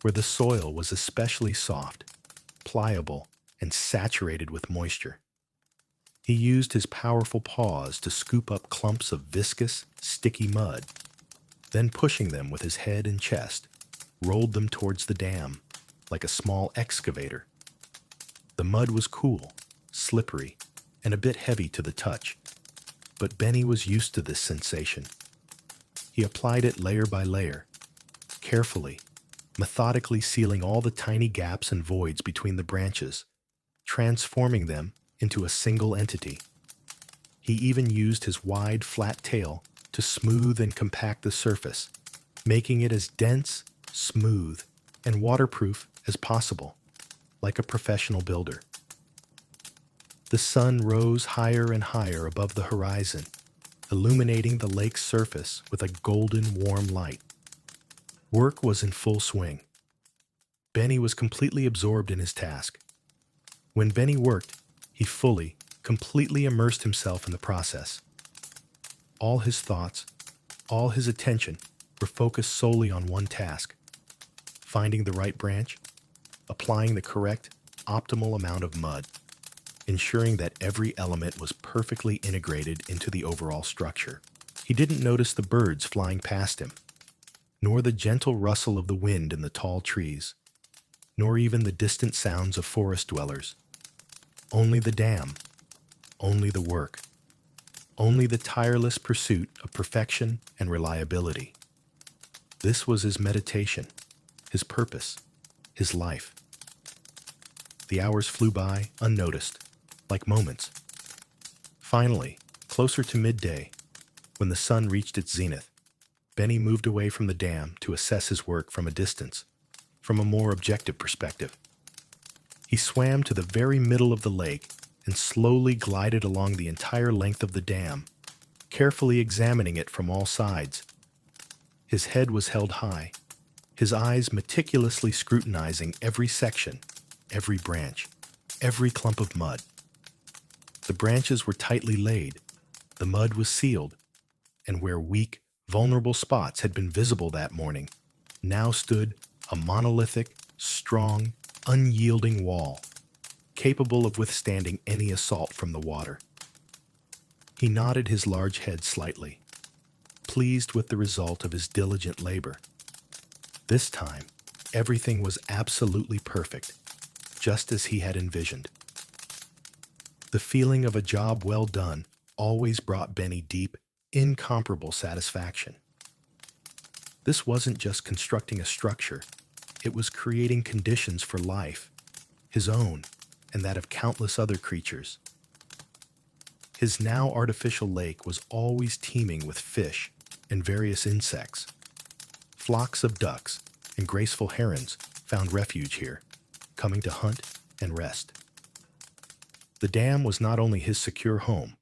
where the soil was especially soft, pliable, and saturated with moisture. He used his powerful paws to scoop up clumps of viscous, sticky mud, then pushing them with his head and chest, rolled them towards the dam like a small excavator. The mud was cool, slippery, and a bit heavy to the touch, but Benny was used to this sensation. He applied it layer by layer, carefully, methodically sealing all the tiny gaps and voids between the branches, transforming them into a single entity. He even used his wide, flat tail to smooth and compact the surface, making it as dense, smooth, and waterproof as possible, like a professional builder. The sun rose higher and higher above the horizon, illuminating the lake's surface with a golden, warm light. Work was in full swing. Benny was completely absorbed in his task. When Benny worked, he fully, completely immersed himself in the process. All his thoughts, all his attention were focused solely on one task: finding the right branch, applying the correct, optimal amount of mud, ensuring that every element was perfectly integrated into the overall structure. He didn't notice the birds flying past him, nor the gentle rustle of the wind in the tall trees, nor even the distant sounds of forest dwellers. Only the dam, only the work, only the tireless pursuit of perfection and reliability. This was his meditation, his purpose, his life. The hours flew by unnoticed, like moments. Finally, closer to midday, when the sun reached its zenith, Benny moved away from the dam to assess his work from a distance, from a more objective perspective. He swam to the very middle of the lake and slowly glided along the entire length of the dam, carefully examining it from all sides. His head was held high, his eyes meticulously scrutinizing every section, every branch, every clump of mud. The branches were tightly laid, the mud was sealed, and where weak, vulnerable spots had been visible that morning, now stood a monolithic, strong, unyielding wall, capable of withstanding any assault from the water. He nodded his large head slightly, pleased with the result of his diligent labor. This time, everything was absolutely perfect, just as he had envisioned. The feeling of a job well done always brought Benny deep, incomparable satisfaction. This wasn't just constructing a structure, it was creating conditions for life, his own and that of countless other creatures. His now artificial lake was always teeming with fish and various insects. Flocks of ducks and graceful herons found refuge here, coming to hunt and rest. The dam was not only his secure home,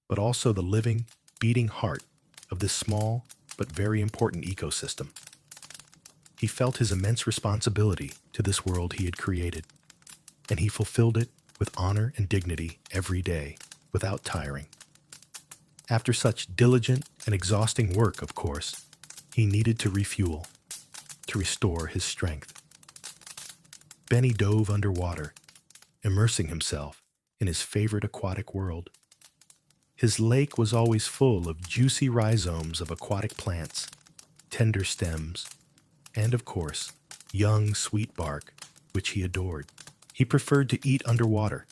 but also the living, beating heart of this small but very important ecosystem. He felt his immense responsibility to this world he had created, and he fulfilled it with honor and dignity every day, without tiring. After such diligent and exhausting work, of course, he needed to refuel, to restore his strength. Benny dove underwater, immersing himself in his favorite aquatic world. His lake was always full of juicy rhizomes of aquatic plants, tender stems, and of course, young sweet bark, which he adored. He preferred to eat underwater,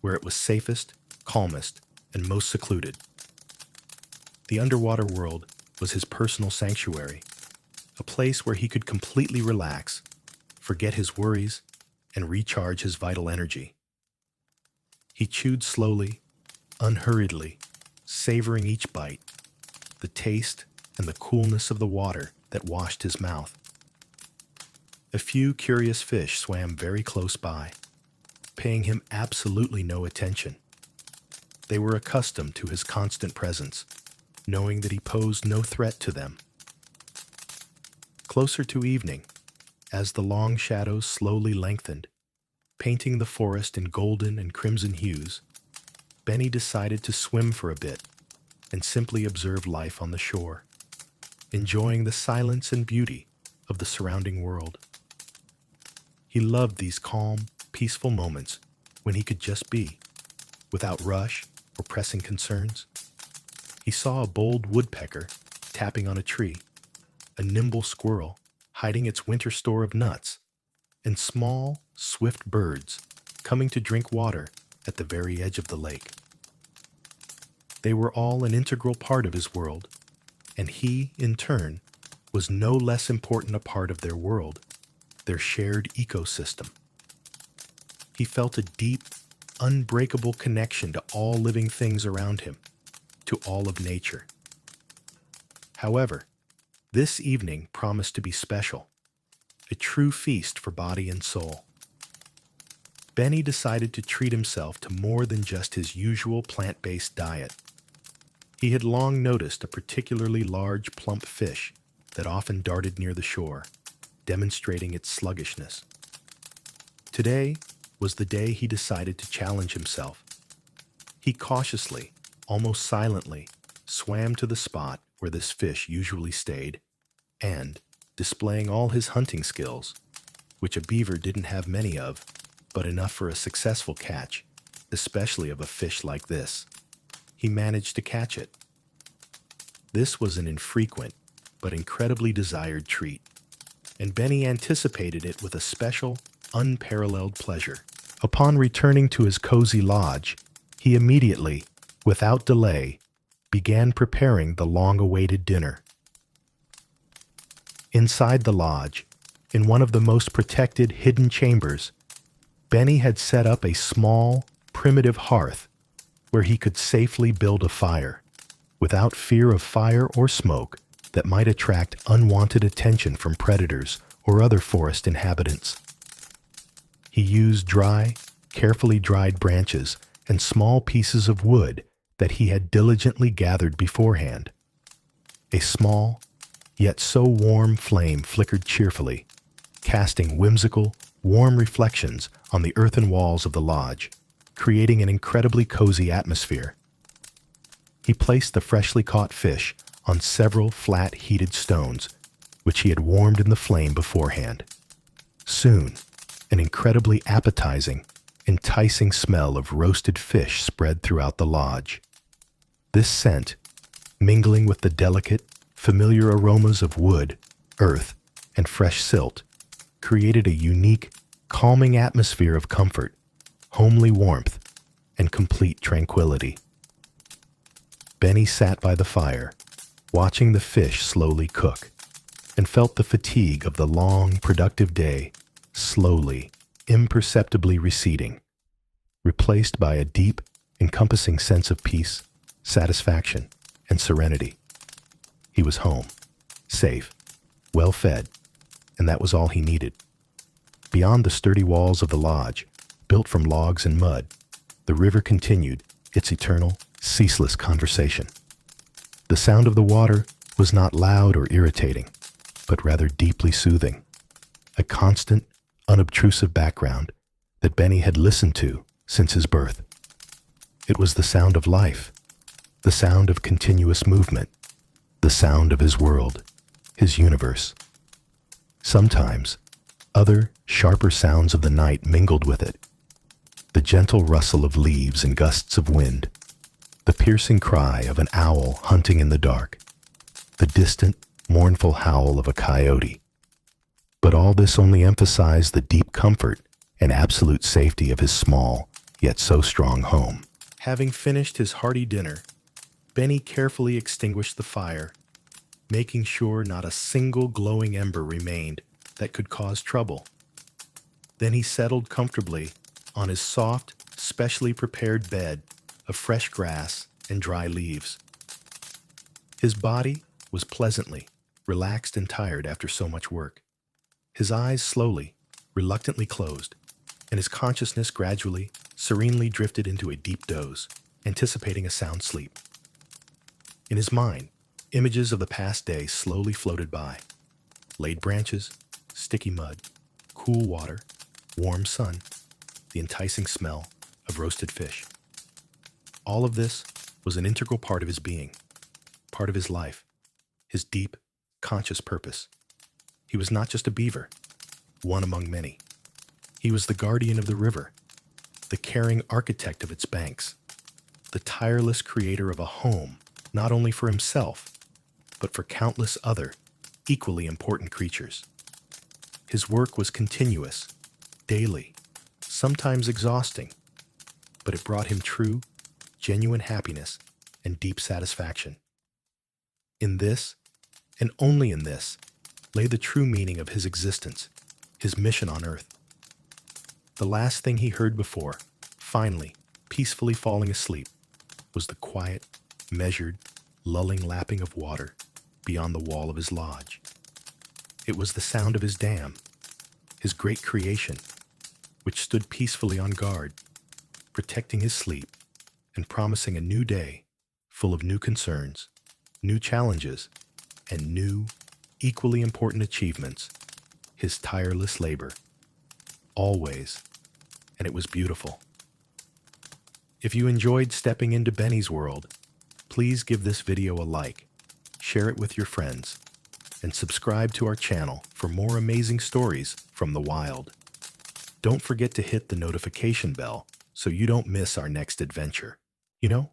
where it was safest, calmest, and most secluded. The underwater world was his personal sanctuary, a place where he could completely relax, forget his worries, and recharge his vital energy. He chewed slowly, unhurriedly, savoring each bite, the taste and the coolness of the water that washed his mouth. A few curious fish swam very close by, paying him absolutely no attention. They were accustomed to his constant presence, knowing that he posed no threat to them. Closer to evening, as the long shadows slowly lengthened, painting the forest in golden and crimson hues, Benny decided to swim for a bit and simply observe life on the shore, enjoying the silence and beauty of the surrounding world. He loved these calm, peaceful moments when he could just be, without rush or pressing concerns. He saw a bold woodpecker tapping on a tree, a nimble squirrel hiding its winter store of nuts, and small, swift birds coming to drink water at the very edge of the lake. They were all an integral part of his world, and he, in turn, was no less important a part of their world, their shared ecosystem. He felt a deep, unbreakable connection to all living things around him, to all of nature. However, this evening promised to be special, a true feast for body and soul. Benny decided to treat himself to more than just his usual plant-based diet. He had long noticed a particularly large, plump fish that often darted near the shore, demonstrating its sluggishness. Today was the day he decided to challenge himself. He cautiously, almost silently, swam to the spot where this fish usually stayed, and, displaying all his hunting skills, which a beaver didn't have many of, but enough for a successful catch, especially of a fish like this, he managed to catch it. This was an infrequent, but incredibly desired treat, and Benny anticipated it with a special, unparalleled pleasure. Upon returning to his cozy lodge, he immediately, without delay, began preparing the long-awaited dinner. Inside the lodge, in one of the most protected hidden chambers, Benny had set up a small, primitive hearth where he could safely build a fire, without fear of fire or smoke that might attract unwanted attention from predators or other forest inhabitants. He used dry, carefully dried branches and small pieces of wood that he had diligently gathered beforehand. A small, yet so warm flame flickered cheerfully, casting whimsical, warm reflections on the earthen walls of the lodge, creating an incredibly cozy atmosphere. He placed the freshly caught fish on several flat, heated stones, which he had warmed in the flame beforehand. Soon, an incredibly appetizing, enticing smell of roasted fish spread throughout the lodge. This scent, mingling with the delicate, familiar aromas of wood, earth, and fresh silt, created a unique, calming atmosphere of comfort, homely warmth, and complete tranquility. Benny sat by the fire, watching the fish slowly cook, and felt the fatigue of the long, productive day slowly, imperceptibly receding, replaced by a deep, encompassing sense of peace, satisfaction, and serenity. He was home, safe, well-fed, and that was all he needed. Beyond the sturdy walls of the lodge, built from logs and mud, the river continued its eternal, ceaseless conversation. The sound of the water was not loud or irritating, but rather deeply soothing, a constant, unobtrusive background that Benny had listened to since his birth. It was the sound of life, the sound of continuous movement, the sound of his world, his universe. Sometimes, other, sharper sounds of the night mingled with it. The gentle rustle of leaves and gusts of wind, the piercing cry of an owl hunting in the dark, the distant, mournful howl of a coyote. But all this only emphasized the deep comfort and absolute safety of his small, yet so strong home. Having finished his hearty dinner, Benny carefully extinguished the fire, making sure not a single glowing ember remained that could cause trouble. Then he settled comfortably on his soft, specially prepared bed of fresh grass and dry leaves. His body was pleasantly relaxed and tired after so much work. His eyes slowly, reluctantly closed, and his consciousness gradually, serenely drifted into a deep doze, anticipating a sound sleep. In his mind, images of the past day slowly floated by. Laid branches, sticky mud, cool water, warm sun, the enticing smell of roasted fish. All of this was an integral part of his being, part of his life, his deep, conscious purpose. He was not just a beaver, one among many. He was the guardian of the river, the caring architect of its banks, the tireless creator of a home not only for himself, but for countless other, equally important creatures. His work was continuous, daily, sometimes exhausting, but it brought him true, genuine happiness and deep satisfaction. In this, and only in this, lay the true meaning of his existence, his mission on Earth. The last thing he heard before, finally, peacefully falling asleep, was the quiet, measured, lulling lapping of water beyond the wall of his lodge. It was the sound of his dam, his great creation, which stood peacefully on guard, protecting his sleep and promising a new day full of new concerns, new challenges, and new, equally important achievements, his tireless labor. Always, and it was beautiful. If you enjoyed stepping into Benny's world, please give this video a like, share it with your friends, and subscribe to our channel for more amazing stories from the wild. Don't forget to hit the notification bell so you don't miss our next adventure. You know,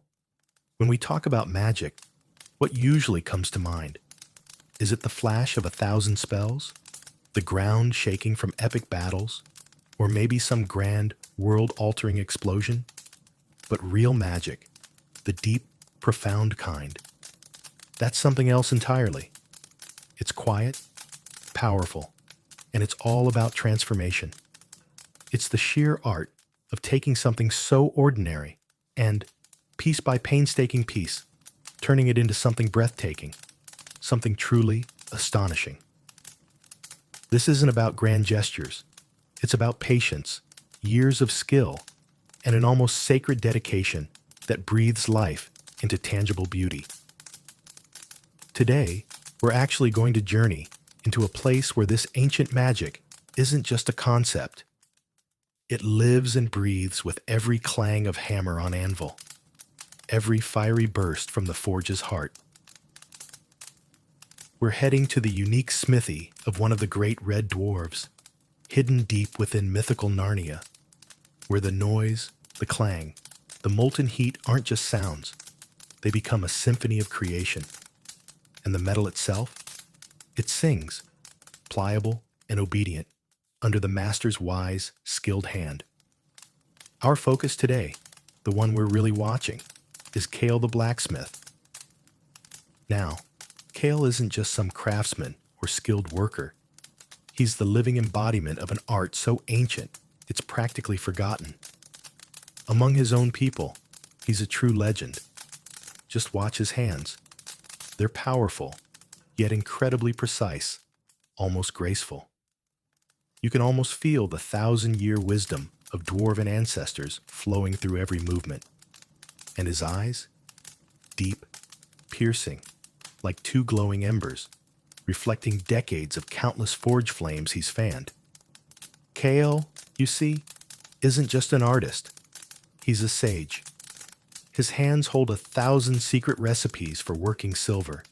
when we talk about magic, what usually comes to mind? Is it the flash of 1,000 spells? The ground shaking from epic battles? Or maybe some grand, world-altering explosion? But real magic, the deep, profound kind, that's something else entirely. It's quiet, powerful, and it's all about transformation. It's the sheer art of taking something so ordinary and, piece by painstaking piece, turning it into something breathtaking, something truly astonishing. This isn't about grand gestures. It's about patience, years of skill, and an almost sacred dedication that breathes life into tangible beauty. Today, we're actually going to journey into a place where this ancient magic isn't just a concept. It lives and breathes with every clang of hammer on anvil, every fiery burst from the forge's heart. We're heading to the unique smithy of one of the great red dwarves, hidden deep within mythical Narnia, where the noise, the clang, the molten heat aren't just sounds. They become a symphony of creation. And the metal itself? It sings, pliable and obedient, under the master's wise, skilled hand. Our focus today, the one we're really watching, is Kale the blacksmith. Now, Kale isn't just some craftsman or skilled worker. He's the living embodiment of an art so ancient, it's practically forgotten. Among his own people, he's a true legend. Just watch his hands. They're powerful, yet incredibly precise, almost graceful. You can almost feel the 1,000-year wisdom of dwarven ancestors flowing through every movement. And his eyes? Deep, piercing, like two glowing embers, reflecting decades of countless forge flames he's fanned. Kale, you see, isn't just an artist. He's a sage. His hands hold 1,000 secret recipes for working silver,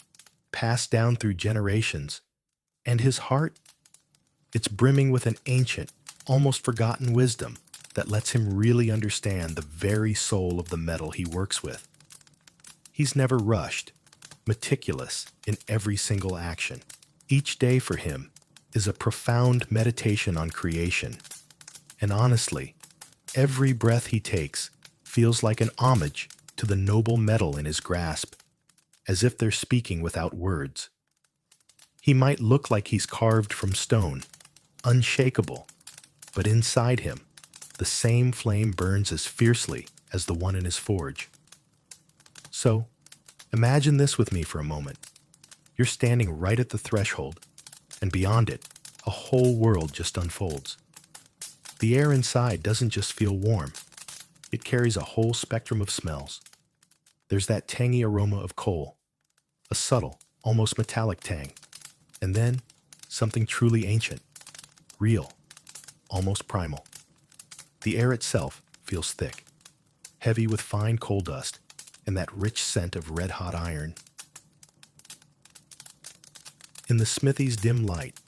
passed down through generations. And his heart? It's brimming with an ancient, almost forgotten wisdom that lets him really understand the very soul of the metal he works with. He's never rushed, meticulous in every single action. Each day for him is a profound meditation on creation. And honestly, every breath he takes feels like an homage to the noble metal in his grasp, as if they're speaking without words. He might look like he's carved from stone, unshakable, but inside him, the same flame burns as fiercely as the one in his forge. So, imagine this with me for a moment. You're standing right at the threshold, and beyond it, a whole world just unfolds. The air inside doesn't just feel warm. It carries a whole spectrum of smells. There's that tangy aroma of coal, a subtle, almost metallic tang, and then something truly ancient, real, almost primal. The air itself feels thick, heavy with fine coal dust and that rich scent of red-hot iron. In the smithy's dim light,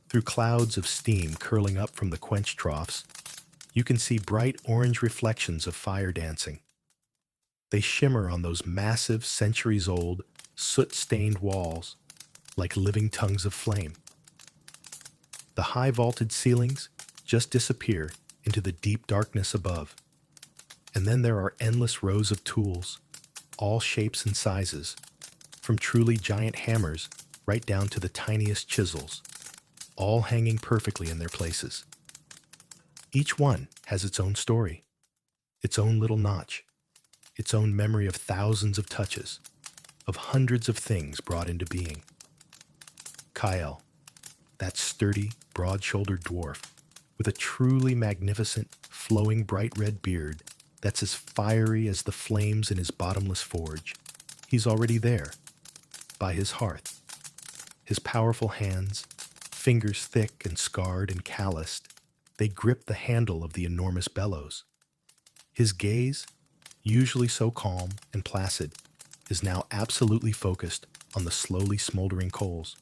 through clouds of steam curling up from the quench troughs, you can see bright orange reflections of fire dancing. They shimmer on those massive, centuries-old, soot-stained walls like living tongues of flame. The high-vaulted ceilings just disappear into the deep darkness above. And then there are endless rows of tools, all shapes and sizes, from truly giant hammers right down to the tiniest chisels, all hanging perfectly in their places. Each one has its own story, its own little notch, its own memory of thousands of touches, of hundreds of things brought into being. Kyle, that sturdy, broad-shouldered dwarf, with a truly magnificent, flowing bright red beard that's as fiery as the flames in his bottomless forge. He's already there, by his hearth. His powerful hands, fingers thick and scarred and calloused, they grip the handle of the enormous bellows. His gaze, usually so calm and placid, is now absolutely focused on the slowly smoldering coals.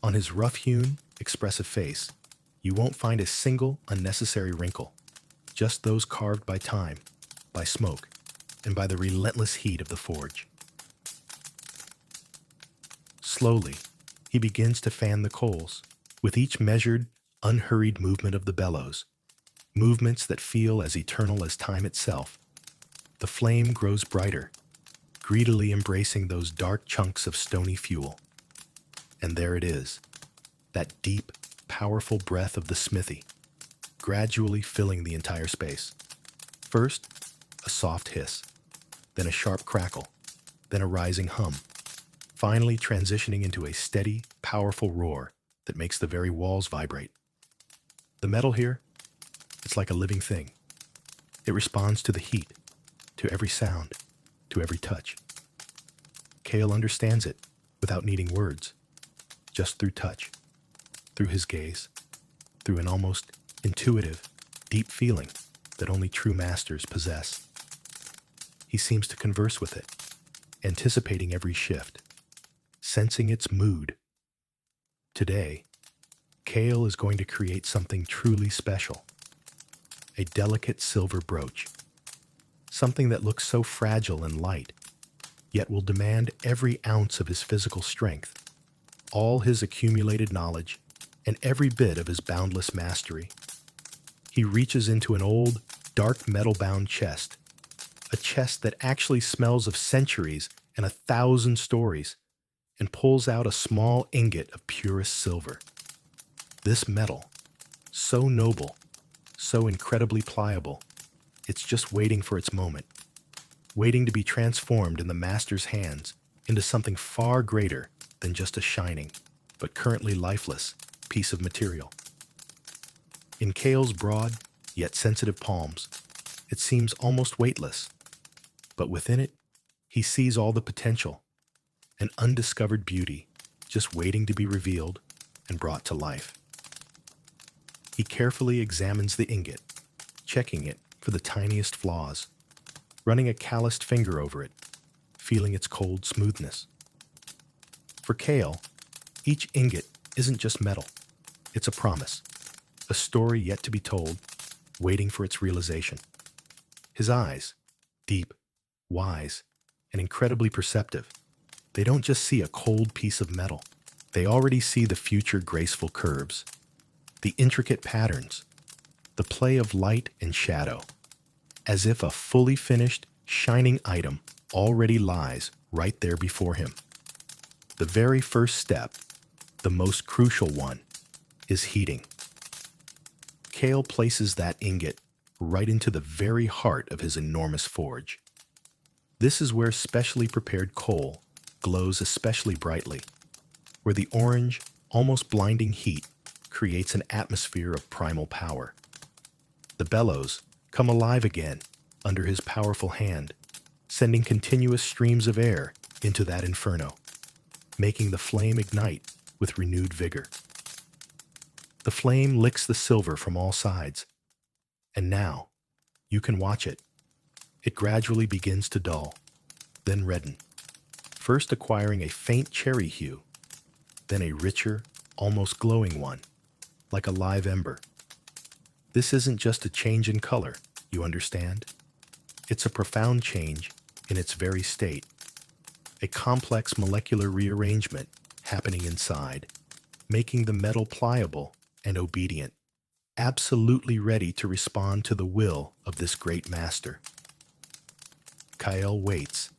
On his rough-hewn, expressive face, you won't find a single unnecessary wrinkle, just those carved by time, by smoke, and by the relentless heat of the forge. Slowly, he begins to fan the coals, with each measured, unhurried movement of the bellows, movements that feel as eternal as time itself. The flame grows brighter, greedily embracing those dark chunks of stony fuel. And there it is, that deep, powerful breath of the smithy, gradually filling the entire space. First, a soft hiss, then a sharp crackle, then a rising hum, finally transitioning into a steady, powerful roar that makes the very walls vibrate. The metal here, it's like a living thing. It responds to the heat, to every sound, to every touch. Kale understands it without needing words, just through touch, through his gaze, through an almost intuitive, deep feeling that only true masters possess. He seems to converse with it, anticipating every shift, sensing its mood. Today, Kale is going to create something truly special, a delicate silver brooch, something that looks so fragile and light, yet will demand every ounce of his physical strength, all his accumulated knowledge, and every bit of his boundless mastery. He reaches into an old, dark metal-bound chest, a chest that actually smells of centuries and 1,000 stories, and pulls out a small ingot of purest silver. This metal, so noble, so incredibly pliable, it's just waiting for its moment, waiting to be transformed in the master's hands into something far greater than just a shining, but currently lifeless, piece of material. In Kale's broad, yet sensitive palms, it seems almost weightless. But within it, he sees all the potential, an undiscovered beauty just waiting to be revealed and brought to life. He carefully examines the ingot, checking it for the tiniest flaws, running a calloused finger over it, feeling its cold smoothness. For Kale, each ingot isn't just metal. It's a promise, a story yet to be told, waiting for its realization. His eyes, deep, wise, and incredibly perceptive, they don't just see a cold piece of metal. They already see the future graceful curves, the intricate patterns, the play of light and shadow, as if a fully finished, shining item already lies right there before him. The very first step, the most crucial one, is heating. Kale places that ingot right into the very heart of his enormous forge. This is where specially prepared coal glows especially brightly, where the orange, almost blinding heat creates an atmosphere of primal power. The bellows come alive again under his powerful hand, sending continuous streams of air into that inferno, making the flame ignite with renewed vigor. The flame licks the silver from all sides, and now you can watch it. It gradually begins to dull, then redden, first acquiring a faint cherry hue, then a richer, almost glowing one, like a live ember. This isn't just a change in color, you understand? It's a profound change in its very state, a complex molecular rearrangement happening inside, making the metal pliable and obedient, absolutely ready to respond to the will of this great master. Kyle waits,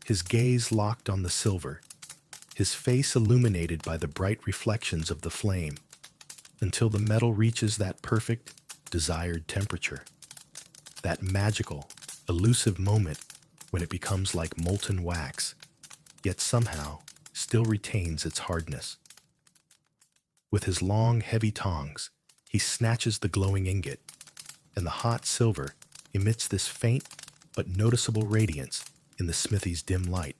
his gaze locked on the silver, his face illuminated by the bright reflections of the flame, until the metal reaches that perfect, desired temperature. That magical, elusive moment when it becomes like molten wax, yet somehow still retains its hardness. With his long, heavy tongs, he snatches the glowing ingot, and the hot silver emits this faint but noticeable radiance in the smithy's dim light,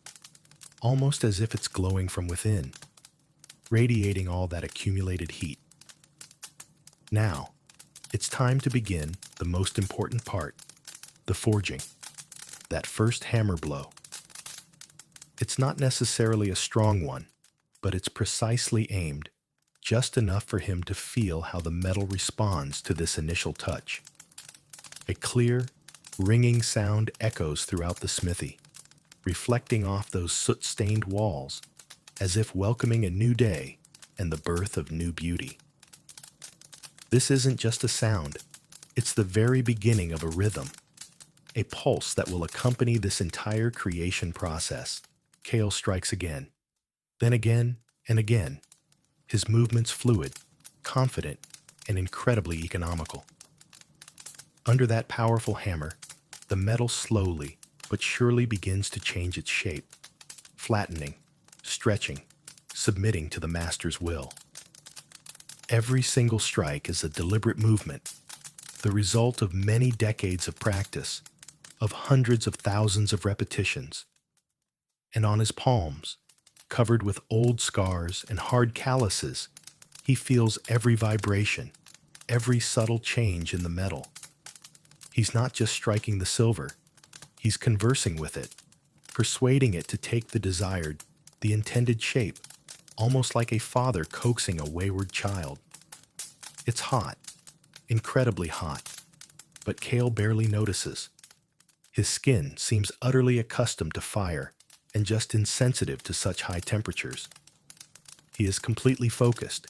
almost as if it's glowing from within, radiating all that accumulated heat. Now, it's time to begin the most important part, the forging, that first hammer blow. It's not necessarily a strong one, but it's precisely aimed, just enough for him to feel how the metal responds to this initial touch. A clear, ringing sound echoes throughout the smithy, reflecting off those soot-stained walls, as if welcoming a new day and the birth of new beauty. This isn't just a sound, it's the very beginning of a rhythm, a pulse that will accompany this entire creation process. Kale strikes again, then again and again, his movements fluid, confident, and incredibly economical. Under that powerful hammer, the metal slowly but surely begins to change its shape, flattening, stretching, submitting to the master's will. Every single strike is a deliberate movement, the result of many decades of practice, of hundreds of thousands of repetitions. And on his palms, covered with old scars and hard calluses, he feels every vibration, every subtle change in the metal. He's not just striking the silver, he's conversing with it, persuading it to take the desired, the intended shape, almost like a father coaxing a wayward child. It's hot, incredibly hot, but Kale barely notices. His skin seems utterly accustomed to fire and just insensitive to such high temperatures. He is completely focused,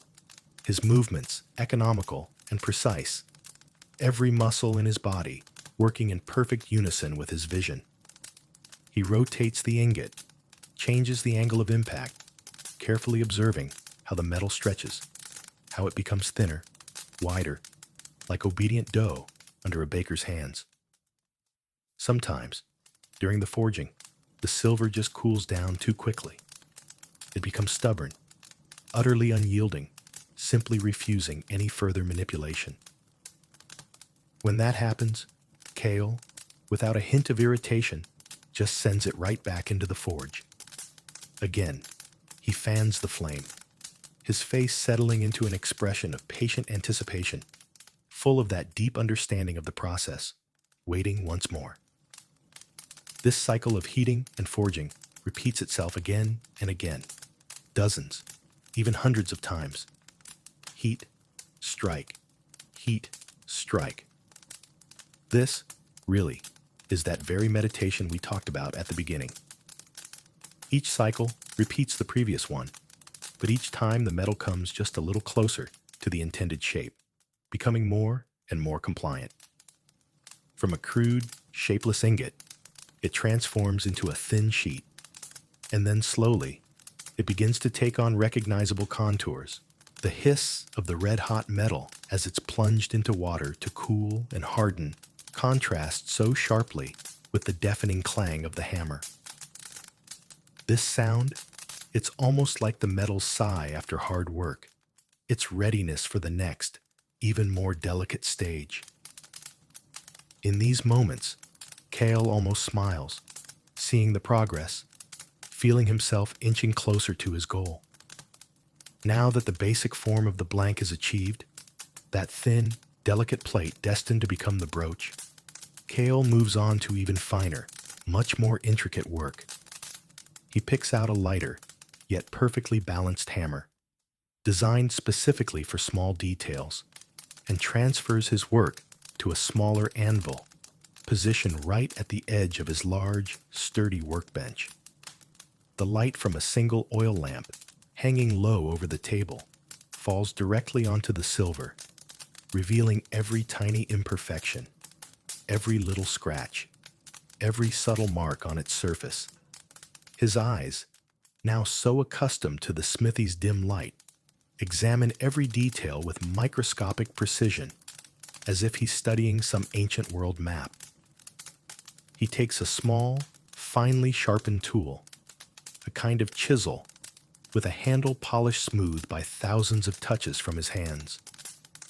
his movements economical and precise, every muscle in his body working in perfect unison with his vision. He rotates the ingot, changes the angle of impact, carefully observing how the metal stretches, how it becomes thinner, wider, like obedient dough under a baker's hands. Sometimes, during the forging, the silver just cools down too quickly. It becomes stubborn, utterly unyielding, simply refusing any further manipulation. When that happens, Kale, without a hint of irritation, just sends it right back into the forge. Again, he fans the flame, his face settling into an expression of patient anticipation, full of that deep understanding of the process, waiting once more. This cycle of heating and forging repeats itself again and again, dozens, even hundreds of times. Heat, strike, heat, strike. This, really, is that very meditation we talked about at the beginning. Each cycle repeats the previous one, but each time the metal comes just a little closer to the intended shape, becoming more and more compliant. From a crude, shapeless ingot, it transforms into a thin sheet, and then slowly, it begins to take on recognizable contours. The hiss of the red-hot metal as it's plunged into water to cool and harden contrasts so sharply with the deafening clang of the hammer. This sound, it's almost like the metal's sigh after hard work, its readiness for the next, even more delicate stage. In these moments, Kale almost smiles, seeing the progress, feeling himself inching closer to his goal. Now that the basic form of the blank is achieved, that thin, delicate plate destined to become the brooch, Kale moves on to even finer, much more intricate work. He picks out a lighter, yet perfectly balanced hammer, designed specifically for small details, and transfers his work to a smaller anvil, positioned right at the edge of his large, sturdy workbench. The light from a single oil lamp, hanging low over the table, falls directly onto the silver, revealing every tiny imperfection, every little scratch, every subtle mark on its surface. His eyes, now so accustomed to the smithy's dim light, examine every detail with microscopic precision, as if he's studying some ancient world map. He takes a small, finely sharpened tool, a kind of chisel, with a handle polished smooth by thousands of touches from his hands,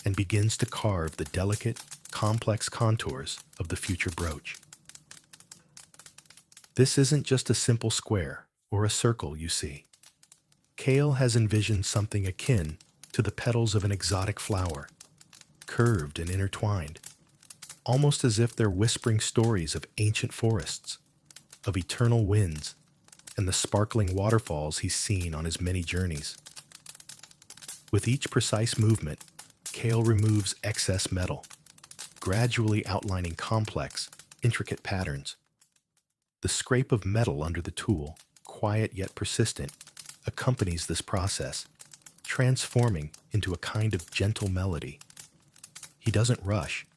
and begins to carve the delicate, complex contours of the future brooch. This isn't just a simple square or a circle, you see. Kale has envisioned something akin to the petals of an exotic flower, curved and intertwined, almost as if they're whispering stories of ancient forests, of eternal winds, and the sparkling waterfalls he's seen on his many journeys. With each precise movement, Kale removes excess metal, gradually outlining complex, intricate patterns. The scrape of metal under the tool, quiet yet persistent, accompanies this process, transforming into a kind of gentle melody. He doesn't rush.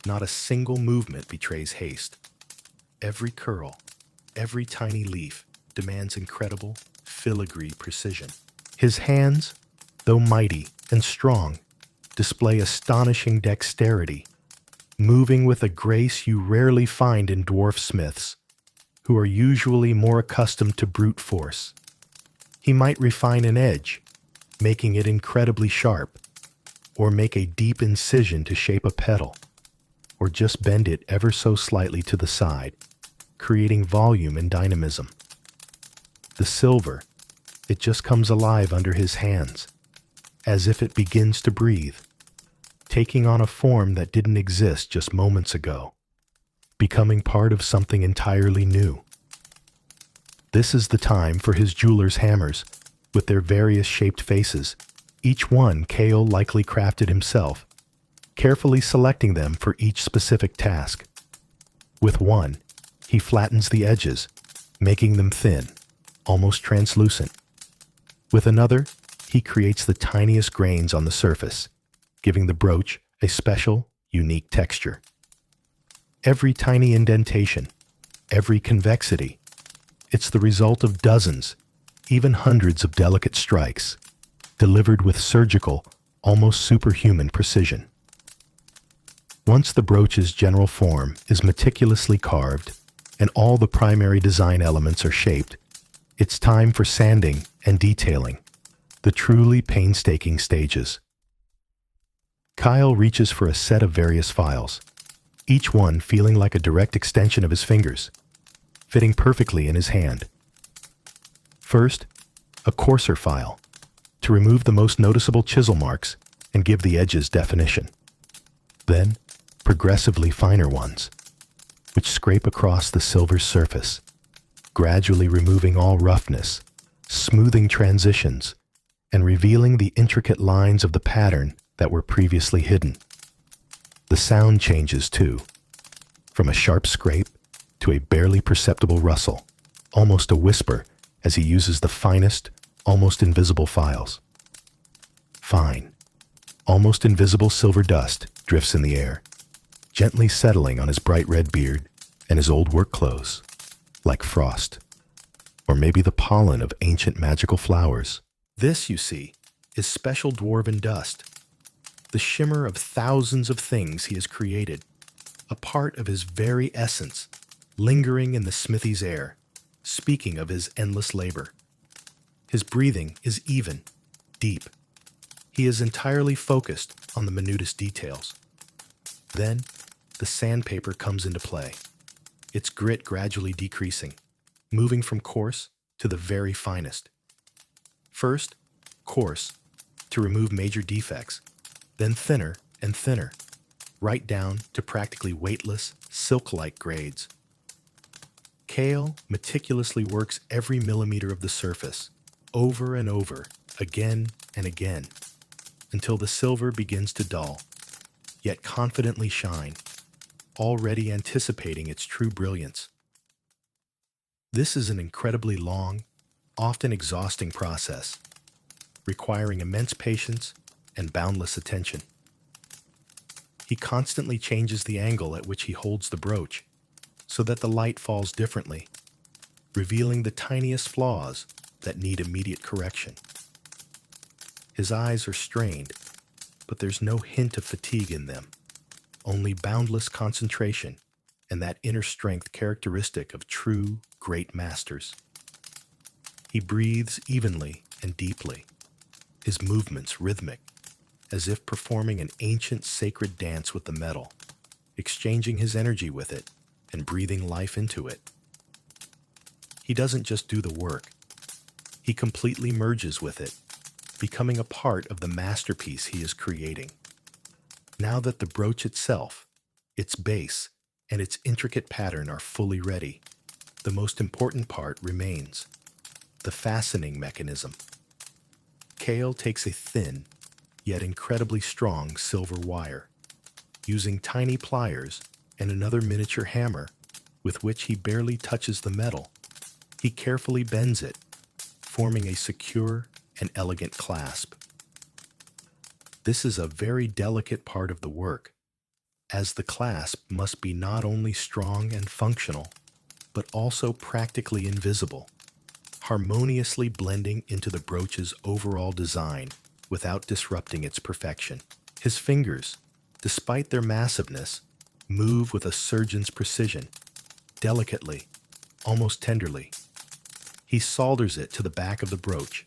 Not a single movement betrays haste. Every curl, every tiny leaf demands incredible, filigree precision. His hands, though mighty and strong, display astonishing dexterity, moving with a grace you rarely find in dwarf smiths, who are usually more accustomed to brute force. He might refine an edge, making it incredibly sharp, or make a deep incision to shape a petal, or just bend it ever so slightly to the side, creating volume and dynamism. The silver, it just comes alive under his hands, as if it begins to breathe, taking on a form that didn't exist just moments ago, becoming part of something entirely new. This is the time for his jeweler's hammers, with their various shaped faces, each one Kale likely crafted himself, carefully selecting them for each specific task. With one, he flattens the edges, making them thin, almost translucent. With another, he creates the tiniest grains on the surface, giving the brooch a special, unique texture. Every tiny indentation, every convexity, it's the result of dozens, even hundreds of delicate strikes, delivered with surgical, almost superhuman precision. Once the brooch's general form is meticulously carved and all the primary design elements are shaped, it's time for sanding and detailing, the truly painstaking stages. Kyle reaches for a set of various files, each one feeling like a direct extension of his fingers, fitting perfectly in his hand. First, a coarser file, to remove the most noticeable chisel marks and give the edges definition. Then, progressively finer ones, which scrape across the silver's surface, gradually removing all roughness, smoothing transitions, and revealing the intricate lines of the pattern that were previously hidden. The sound changes too, from a sharp scrape to a barely perceptible rustle, almost a whisper as he uses the finest, almost invisible files. Fine, almost invisible silver dust drifts in the air, gently settling on his bright red beard and his old work clothes, like frost, or maybe the pollen of ancient magical flowers. This, you see, is special dwarven dust, the shimmer of thousands of things he has created, a part of his very essence, lingering in the smithy's air, speaking of his endless labor. His breathing is even, deep. He is entirely focused on the minutest details. Then, the sandpaper comes into play, its grit gradually decreasing, moving from coarse to the very finest. First, coarse, to remove major defects, then thinner and thinner, right down to practically weightless, silk-like grades. Kale meticulously works every millimeter of the surface, over and over, again and again, until the silver begins to dull, yet confidently shine, already anticipating its true brilliance. This is an incredibly long, often exhausting process, requiring immense patience and boundless attention. He constantly changes the angle at which he holds the brooch so that the light falls differently, revealing the tiniest flaws that need immediate correction. His eyes are strained, but there's no hint of fatigue in them, only boundless concentration and that inner strength characteristic of true, great masters. He breathes evenly and deeply, his movements rhythmic, as if performing an ancient sacred dance with the metal, exchanging his energy with it and breathing life into it. He doesn't just do the work. He completely merges with it, becoming a part of the masterpiece he is creating. Now that the brooch itself, its base, and its intricate pattern are fully ready, the most important part remains: the fastening mechanism. Kale takes a thin, yet incredibly strong silver wire, using tiny pliers and another miniature hammer with which he barely touches the metal. He carefully bends it, forming a secure and elegant clasp. This is a very delicate part of the work, as the clasp must be not only strong and functional, but also practically invisible, harmoniously blending into the brooch's overall design without disrupting its perfection. His fingers, despite their massiveness, move with a surgeon's precision, delicately, almost tenderly. He solders it to the back of the brooch,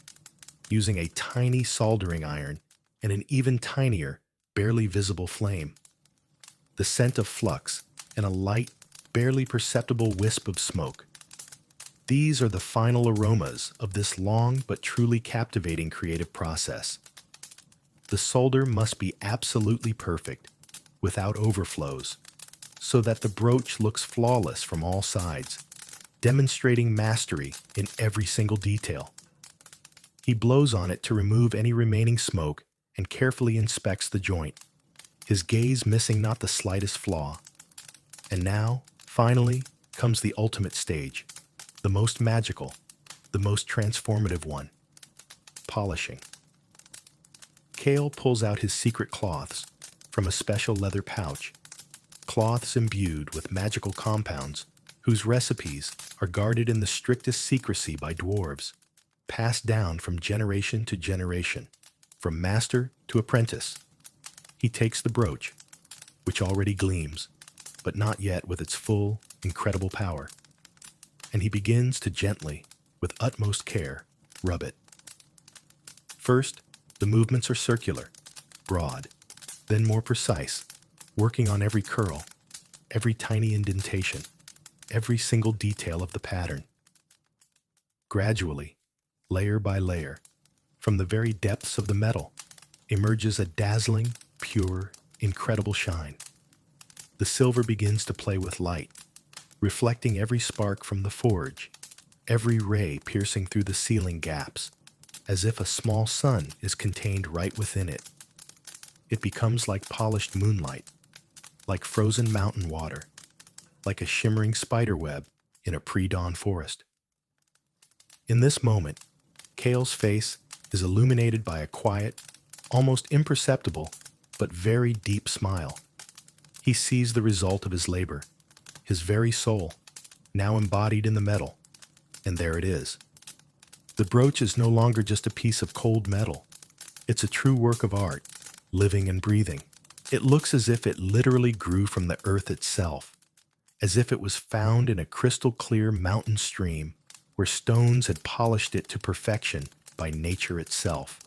using a tiny soldering iron and an even tinier, barely visible flame. The scent of flux and a light, barely perceptible wisp of smoke. These are the final aromas of this long but truly captivating creative process. The solder must be absolutely perfect, without overflows, so that the brooch looks flawless from all sides, demonstrating mastery in every single detail. He blows on it to remove any remaining smoke and carefully inspects the joint, his gaze missing not the slightest flaw. And now, finally, comes the ultimate stage, the most magical, the most transformative one: polishing. Kale pulls out his secret cloths from a special leather pouch, cloths imbued with magical compounds whose recipes are guarded in the strictest secrecy by dwarves, passed down from generation to generation, from master to apprentice. He takes the brooch, which already gleams, but not yet with its full, incredible power, and he begins to gently, with utmost care, rub it. First, the movements are circular, broad, then more precise, working on every curl, every tiny indentation, every single detail of the pattern. Gradually, layer by layer, from the very depths of the metal, emerges a dazzling, pure, incredible shine. The silver begins to play with light, reflecting every spark from the forge, every ray piercing through the ceiling gaps, as if a small sun is contained right within it. It becomes like polished moonlight, like frozen mountain water, like a shimmering spiderweb in a pre-dawn forest. In this moment, Kale's face is illuminated by a quiet, almost imperceptible, but very deep smile. He sees the result of his labor, his very soul, now embodied in the metal, and there it is. The brooch is no longer just a piece of cold metal. It's a true work of art, living and breathing. It looks as if it literally grew from the earth itself, as if it was found in a crystal-clear mountain stream where stones had polished it to perfection by nature itself.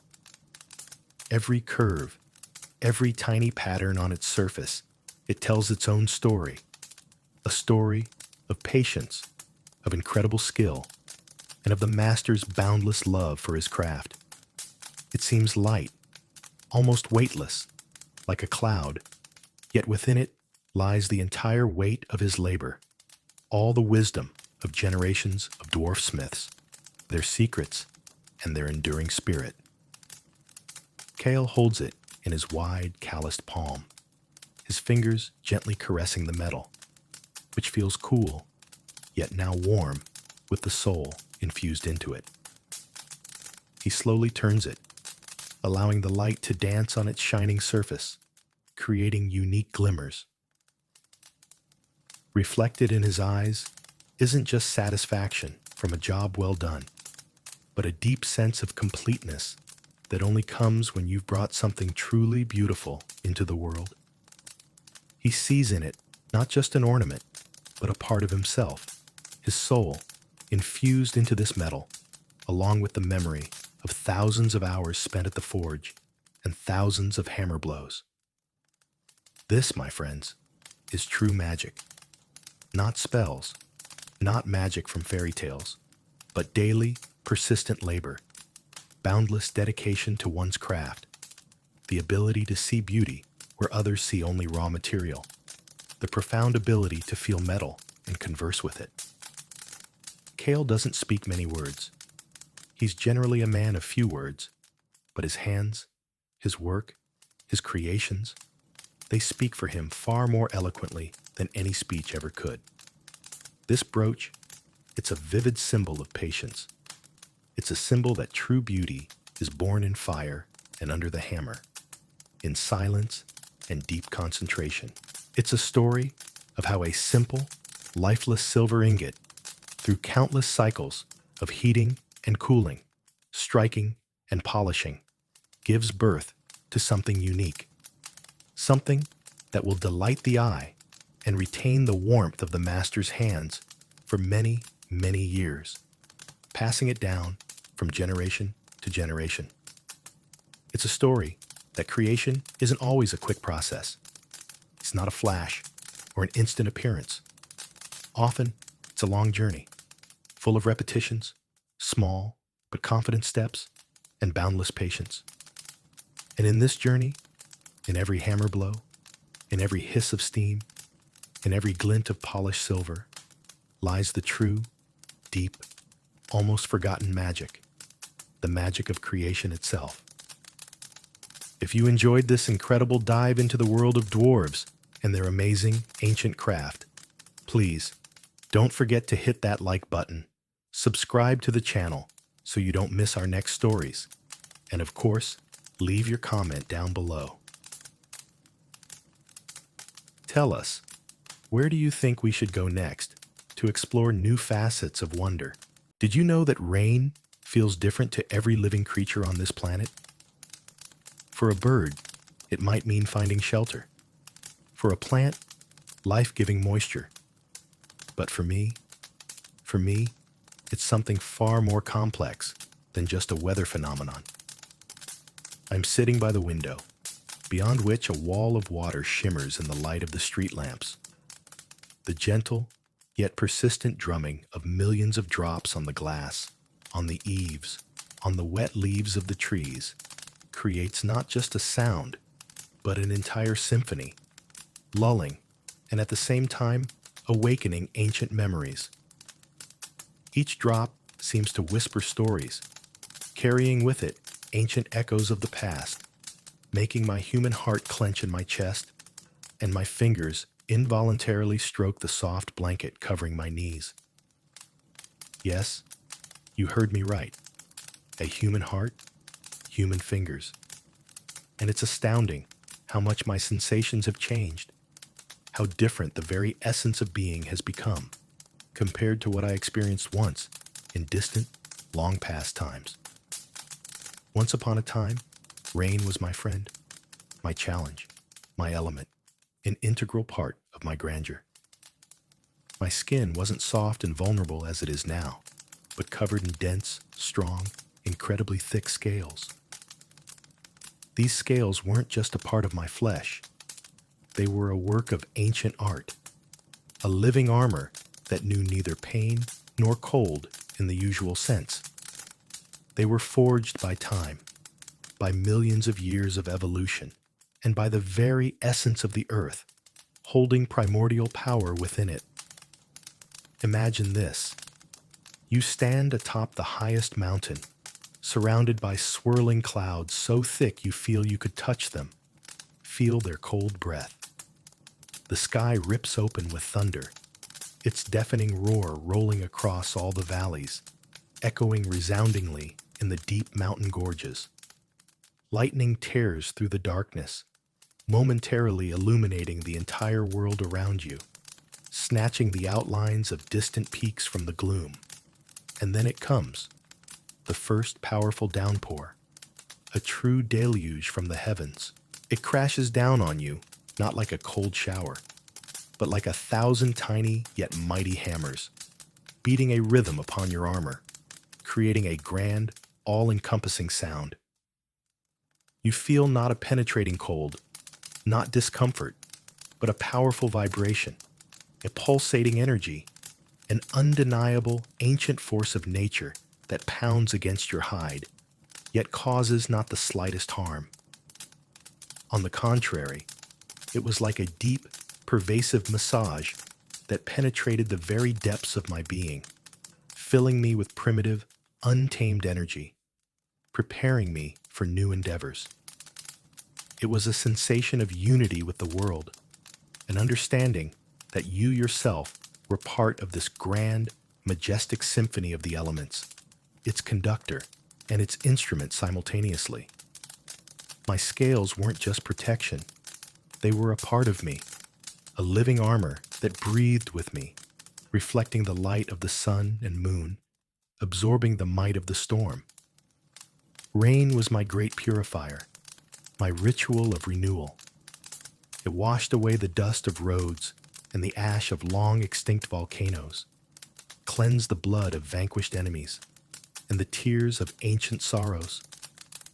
Every curve, every tiny pattern on its surface, it tells its own story. A story of patience, of incredible skill, and of the master's boundless love for his craft. It seems light, almost weightless, like a cloud, yet within it lies the entire weight of his labor, all the wisdom of generations of dwarf smiths, their secrets, and their enduring spirit. Kale holds it in his wide, calloused palm, his fingers gently caressing the metal, which feels cool, yet now warm with the soul infused into it. He slowly turns it, allowing the light to dance on its shining surface, creating unique glimmers. Reflected in his eyes isn't just satisfaction from a job well done, but a deep sense of completeness that only comes when you've brought something truly beautiful into the world. He sees in it not just an ornament, but a part of himself, his soul, infused into this metal, along with the memory of thousands of hours spent at the forge and thousands of hammer blows. This, my friends, is true magic. Not spells, not magic from fairy tales, but daily, persistent labor, boundless dedication to one's craft, the ability to see beauty where others see only raw material, the profound ability to feel metal and converse with it. Kale doesn't speak many words. He's generally a man of few words, but his hands, his work, his creations, they speak for him far more eloquently than any speech ever could. This brooch, it's a vivid symbol of patience. It's a symbol that true beauty is born in fire and under the hammer, in silence and deep concentration. It's a story of how a simple, lifeless silver ingot, through countless cycles of heating and cooling, striking and polishing, gives birth to something unique, something that will delight the eye and retain the warmth of the master's hands for many, many years, passing it down from generation to generation. It's a story that creation isn't always a quick process. It's not a flash or an instant appearance. Often, it's a long journey, full of repetitions, small but confident steps, and boundless patience. And in this journey, in every hammer blow, in every hiss of steam, in every glint of polished silver, lies the true, deep, almost forgotten magic, the magic of creation itself. If you enjoyed this incredible dive into the world of dwarves and their amazing ancient craft, please don't forget to hit that like button, subscribe to the channel so you don't miss our next stories, and of course, leave your comment down below. Tell us, where do you think we should go next to explore new facets of wonder? Did you know that rain feels different to every living creature on this planet? For a bird, it might mean finding shelter. For a plant, life-giving moisture. But for me, it's something far more complex than just a weather phenomenon. I'm sitting by the window, beyond which a wall of water shimmers in the light of the street lamps. The gentle, yet persistent drumming of millions of drops on the glass, on the eaves, on the wet leaves of the trees, creates not just a sound, but an entire symphony, lulling, and at the same time, awakening ancient memories. Each drop seems to whisper stories, carrying with it ancient echoes of the past, making my human heart clench in my chest, and my fingers involuntarily stroke the soft blanket covering my knees. Yes, you heard me right. A human heart, human fingers. And it's astounding how much my sensations have changed, how different the very essence of being has become, compared to what I experienced once in distant, long past times. Once upon a time, rain was my friend, my challenge, my element, an integral part of my grandeur. My skin wasn't soft and vulnerable as it is now, but covered in dense, strong, incredibly thick scales. These scales weren't just a part of my flesh. They were a work of ancient art, a living armor that knew neither pain nor cold in the usual sense. They were forged by time, by millions of years of evolution, and by the very essence of the earth, holding primordial power within it. Imagine this. You stand atop the highest mountain, surrounded by swirling clouds so thick you feel you could touch them, feel their cold breath. The sky rips open with thunder, its deafening roar rolling across all the valleys, echoing resoundingly in the deep mountain gorges. Lightning tears through the darkness, momentarily illuminating the entire world around you, snatching the outlines of distant peaks from the gloom. And then it comes, the first powerful downpour, a true deluge from the heavens. It crashes down on you, not like a cold shower, but like 1,000 tiny yet mighty hammers, beating a rhythm upon your armor, creating a grand, all-encompassing sound. You feel not a penetrating cold, not discomfort, but a powerful vibration, a pulsating energy, an undeniable ancient force of nature that pounds against your hide, yet causes not the slightest harm. On the contrary, it was like a deep, pervasive massage that penetrated the very depths of my being, filling me with primitive, untamed energy, preparing me for new endeavors. It was a sensation of unity with the world, an understanding that you yourself were part of this grand, majestic symphony of the elements, its conductor and its instrument simultaneously. My scales weren't just protection. They were a part of me, a living armor that breathed with me, reflecting the light of the sun and moon, absorbing the might of the storm. Rain was my great purifier, my ritual of renewal. It washed away the dust of roads and the ash of long extinct volcanoes, cleansed the blood of vanquished enemies, and the tears of ancient sorrows,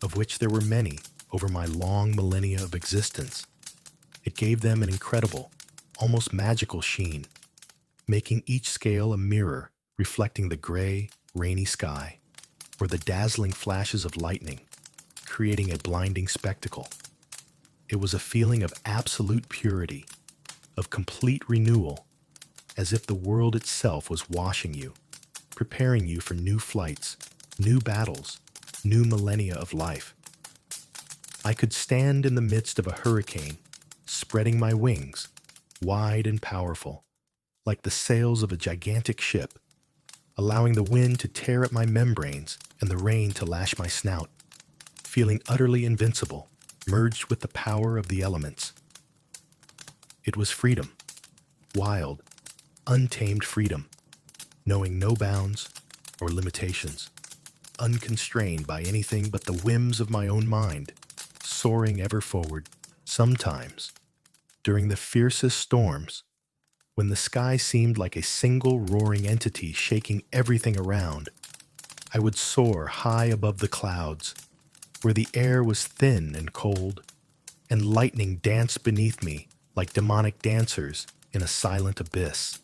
of which there were many over my long millennia of existence. It gave them an incredible, almost magical sheen, making each scale a mirror reflecting the gray, rainy sky, or the dazzling flashes of lightning, creating a blinding spectacle. It was a feeling of absolute purity, of complete renewal, as if the world itself was washing you, preparing you for new flights, new battles, new millennia of life. I could stand in the midst of a hurricane, spreading my wings, wide and powerful, like the sails of a gigantic ship, allowing the wind to tear at my membranes and the rain to lash my snout, feeling utterly invincible, merged with the power of the elements. It was freedom, wild, untamed freedom, knowing no bounds or limitations, unconstrained by anything but the whims of my own mind, soaring ever forward, sometimes, during the fiercest storms, when the sky seemed like a single roaring entity shaking everything around, I would soar high above the clouds, where the air was thin and cold, and lightning danced beneath me like demonic dancers in a silent abyss,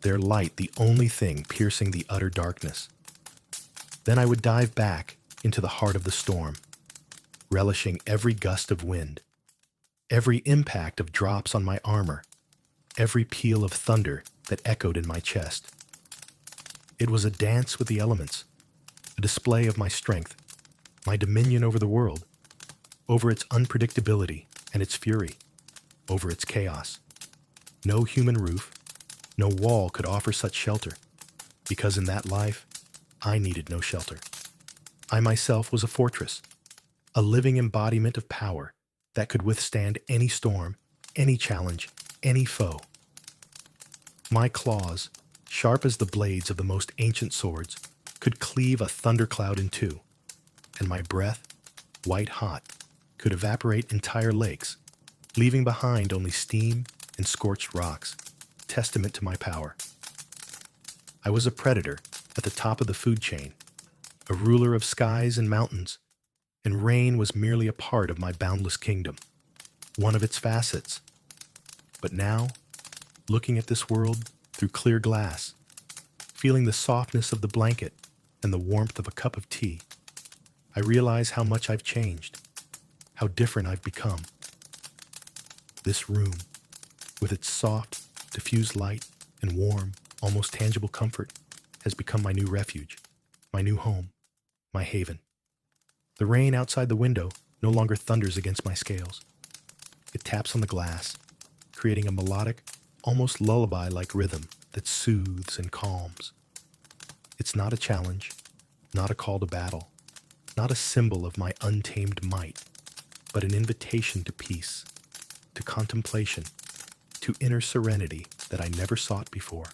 their light the only thing piercing the utter darkness. Then I would dive back into the heart of the storm, relishing every gust of wind, every impact of drops on my armor, every peal of thunder that echoed in my chest. It was a dance with the elements, a display of my strength, my dominion over the world, over its unpredictability and its fury, over its chaos. No human roof, no wall could offer such shelter, because in that life, I needed no shelter. I myself was a fortress, a living embodiment of power that could withstand any storm, any challenge, any foe. My claws, sharp as the blades of the most ancient swords, could cleave a thundercloud in two, and my breath, white hot, could evaporate entire lakes, leaving behind only steam and scorched rocks, testament to my power. I was a predator at the top of the food chain, a ruler of skies and mountains, and rain was merely a part of my boundless kingdom, one of its facets. But now, looking at this world through clear glass, feeling the softness of the blanket and the warmth of a cup of tea, I realize how much I've changed, how different I've become. This room, with its soft, diffused light and warm, almost tangible comfort, has become my new refuge, my new home, my haven. The rain outside the window no longer thunders against my scales. It taps on the glass, creating a melodic, almost lullaby-like rhythm that soothes and calms. It's not a challenge, not a call to battle, not a symbol of my untamed might, but an invitation to peace, to contemplation, to inner serenity that I never sought before.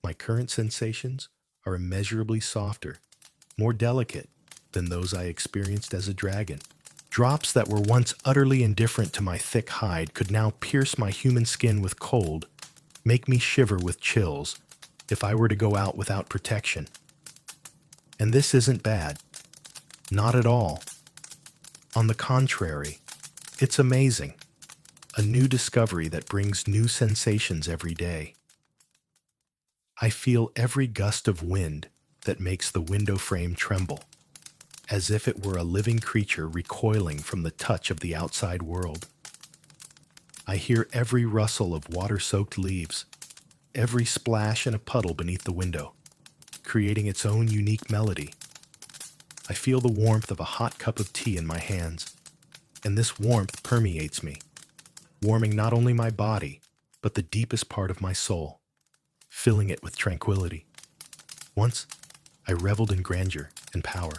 My current sensations are immeasurably softer, more delicate than those I experienced as a dragon. Drops that were once utterly indifferent to my thick hide could now pierce my human skin with cold, make me shiver with chills if I were to go out without protection. And this isn't bad. Not at all. On the contrary, it's amazing. A new discovery that brings new sensations every day. I feel every gust of wind that makes the window frame tremble, as if it were a living creature recoiling from the touch of the outside world. I hear every rustle of water-soaked leaves, every splash in a puddle beneath the window, creating its own unique melody. I feel the warmth of a hot cup of tea in my hands, and this warmth permeates me, warming not only my body, but the deepest part of my soul, filling it with tranquility. Once, I reveled in grandeur and power,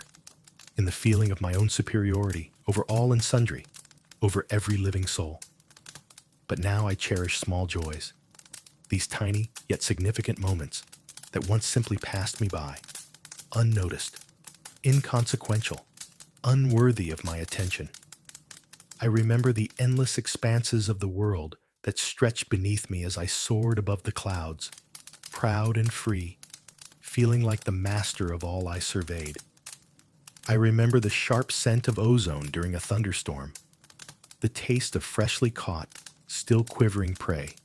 in the feeling of my own superiority over all and sundry, over every living soul. But now I cherish small joys, these tiny yet significant moments that once simply passed me by, unnoticed, inconsequential, unworthy of my attention. I remember the endless expanses of the world that stretched beneath me as I soared above the clouds, proud and free, feeling like the master of all I surveyed. I remember the sharp scent of ozone during a thunderstorm, the taste of freshly caught, still quivering prey,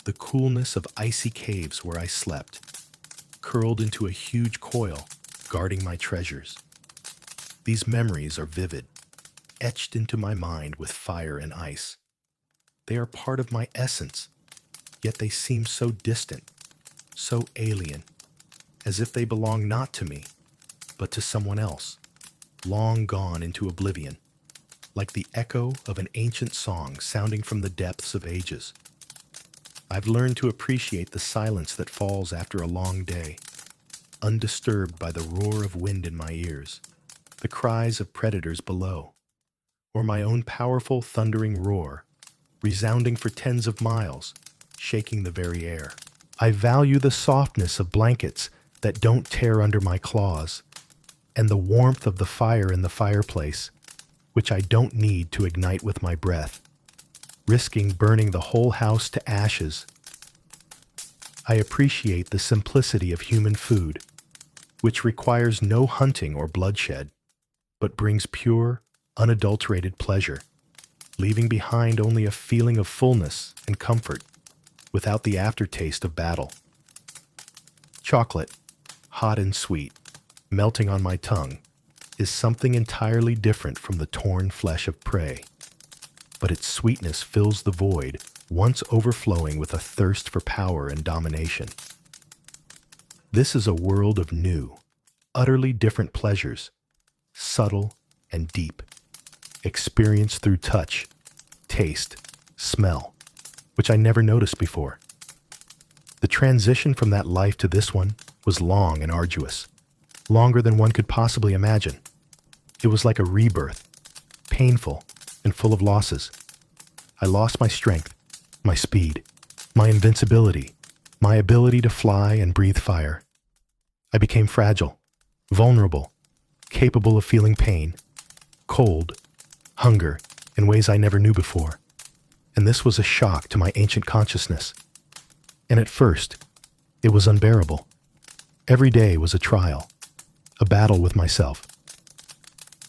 the coolness of icy caves where I slept, curled into a huge coil, guarding my treasures. These memories are vivid, etched into my mind with fire and ice. They are part of my essence, yet they seem so distant, so alien, as if they belong not to me, but to someone else, long gone into oblivion, like the echo of an ancient song sounding from the depths of ages. I've learned to appreciate the silence that falls after a long day, undisturbed by the roar of wind in my ears, the cries of predators below, or my own powerful thundering roar, resounding for tens of miles, shaking the very air. I value the softness of blankets that don't tear under my claws, and the warmth of the fire in the fireplace, which I don't need to ignite with my breath, risking burning the whole house to ashes. I appreciate the simplicity of human food, which requires no hunting or bloodshed, but brings pure, unadulterated pleasure, leaving behind only a feeling of fullness and comfort without the aftertaste of battle. Chocolate, hot and sweet, melting on my tongue, is something entirely different from the torn flesh of prey, but its sweetness fills the void once overflowing with a thirst for power and domination. This is a world of new, utterly different pleasures, subtle and deep, experienced through touch, taste, smell, which I never noticed before. The transition from that life to this one was long and arduous, longer than one could possibly imagine. It was like a rebirth, painful and full of losses. I lost my strength, my speed, my invincibility, my ability to fly and breathe fire. I became fragile, vulnerable, capable of feeling pain, cold, hunger in ways I never knew before. And this was a shock to my ancient consciousness. And at first, it was unbearable. Every day was a trial, a battle with myself.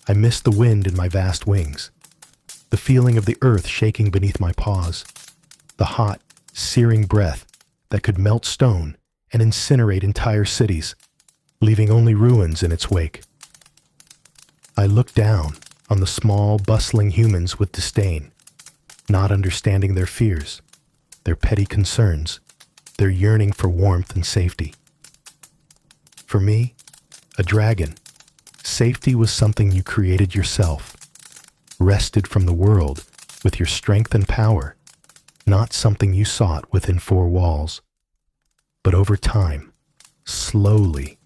I missed the wind in my vast wings, the feeling of the earth shaking beneath my paws, the hot, searing breath that could melt stone and incinerate entire cities, leaving only ruins in its wake. I looked down on the small, bustling humans with disdain, not understanding their fears, their petty concerns, their yearning for warmth and safety. For me, a dragon, safety was something you created yourself, wrested from the world with your strength and power, not something you sought within four walls. But over time, slowly,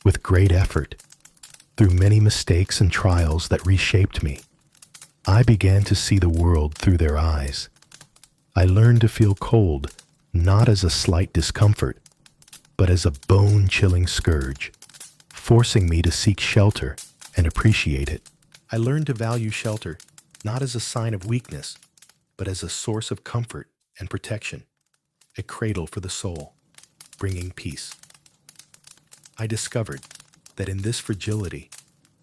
with great effort, through many mistakes and trials that reshaped me, I began to see the world through their eyes. I learned to feel cold, not as a slight discomfort, but as a bone-chilling scourge, forcing me to seek shelter and appreciate it. I learned to value shelter not as a sign of weakness, but as a source of comfort and protection, a cradle for the soul, bringing peace. I discovered that in this fragility,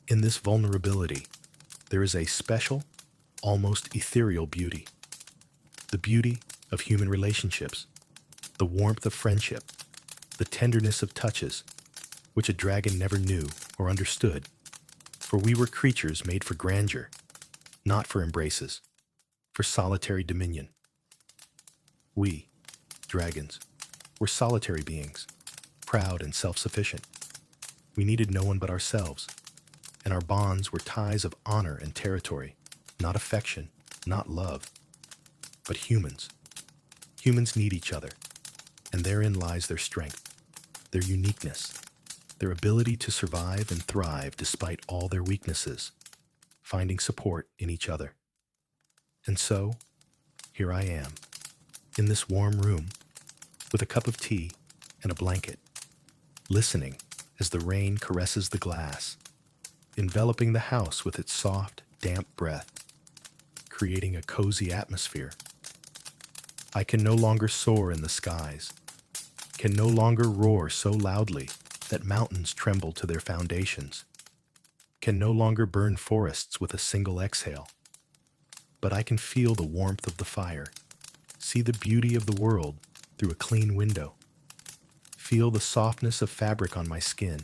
in this vulnerability, there is a special, almost ethereal beauty. The beauty of human relationships, the warmth of friendship, the tenderness of touches, which a dragon never knew or understood, for we were creatures made for grandeur, not for embraces, for solitary dominion. We, dragons, were solitary beings, proud and self-sufficient. We needed no one but ourselves, and our bonds were ties of honor and territory, not affection, not love, but humans. Humans need each other, and therein lies their strength, their uniqueness, their ability to survive and thrive despite all their weaknesses, finding support in each other. And so, here I am, in this warm room, with a cup of tea and a blanket, listening as the rain caresses the glass, enveloping the house with its soft, damp breath, creating a cozy atmosphere. I can no longer soar in the skies, can no longer roar so loudly that mountains tremble to their foundations, can no longer burn forests with a single exhale. But I can feel the warmth of the fire, see the beauty of the world through a clean window, feel the softness of fabric on my skin,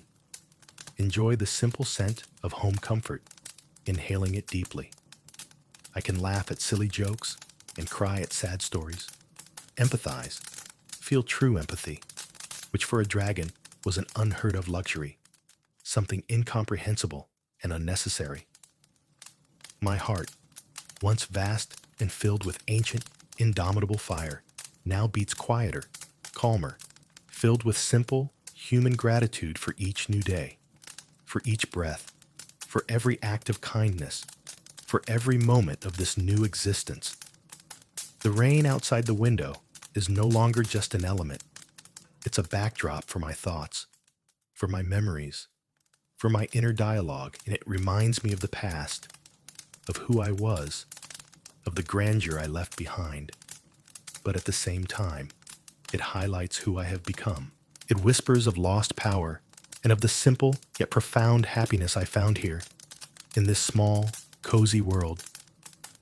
enjoy the simple scent of home comfort, inhaling it deeply. I can laugh at silly jokes and cry at sad stories, empathize, feel true empathy, which for a dragon was an unheard of luxury, something incomprehensible and unnecessary. My heart, once vast and filled with ancient, indomitable fire, now beats quieter, calmer, filled with simple, human gratitude for each new day, for each breath, for every act of kindness, for every moment of this new existence. The rain outside the window is no longer just an element. It's a backdrop for my thoughts, for my memories, for my inner dialogue, and it reminds me of the past, of who I was, of the grandeur I left behind. But at the same time, it highlights who I have become. It whispers of lost power and of the simple yet profound happiness I found here, in this small, cozy world,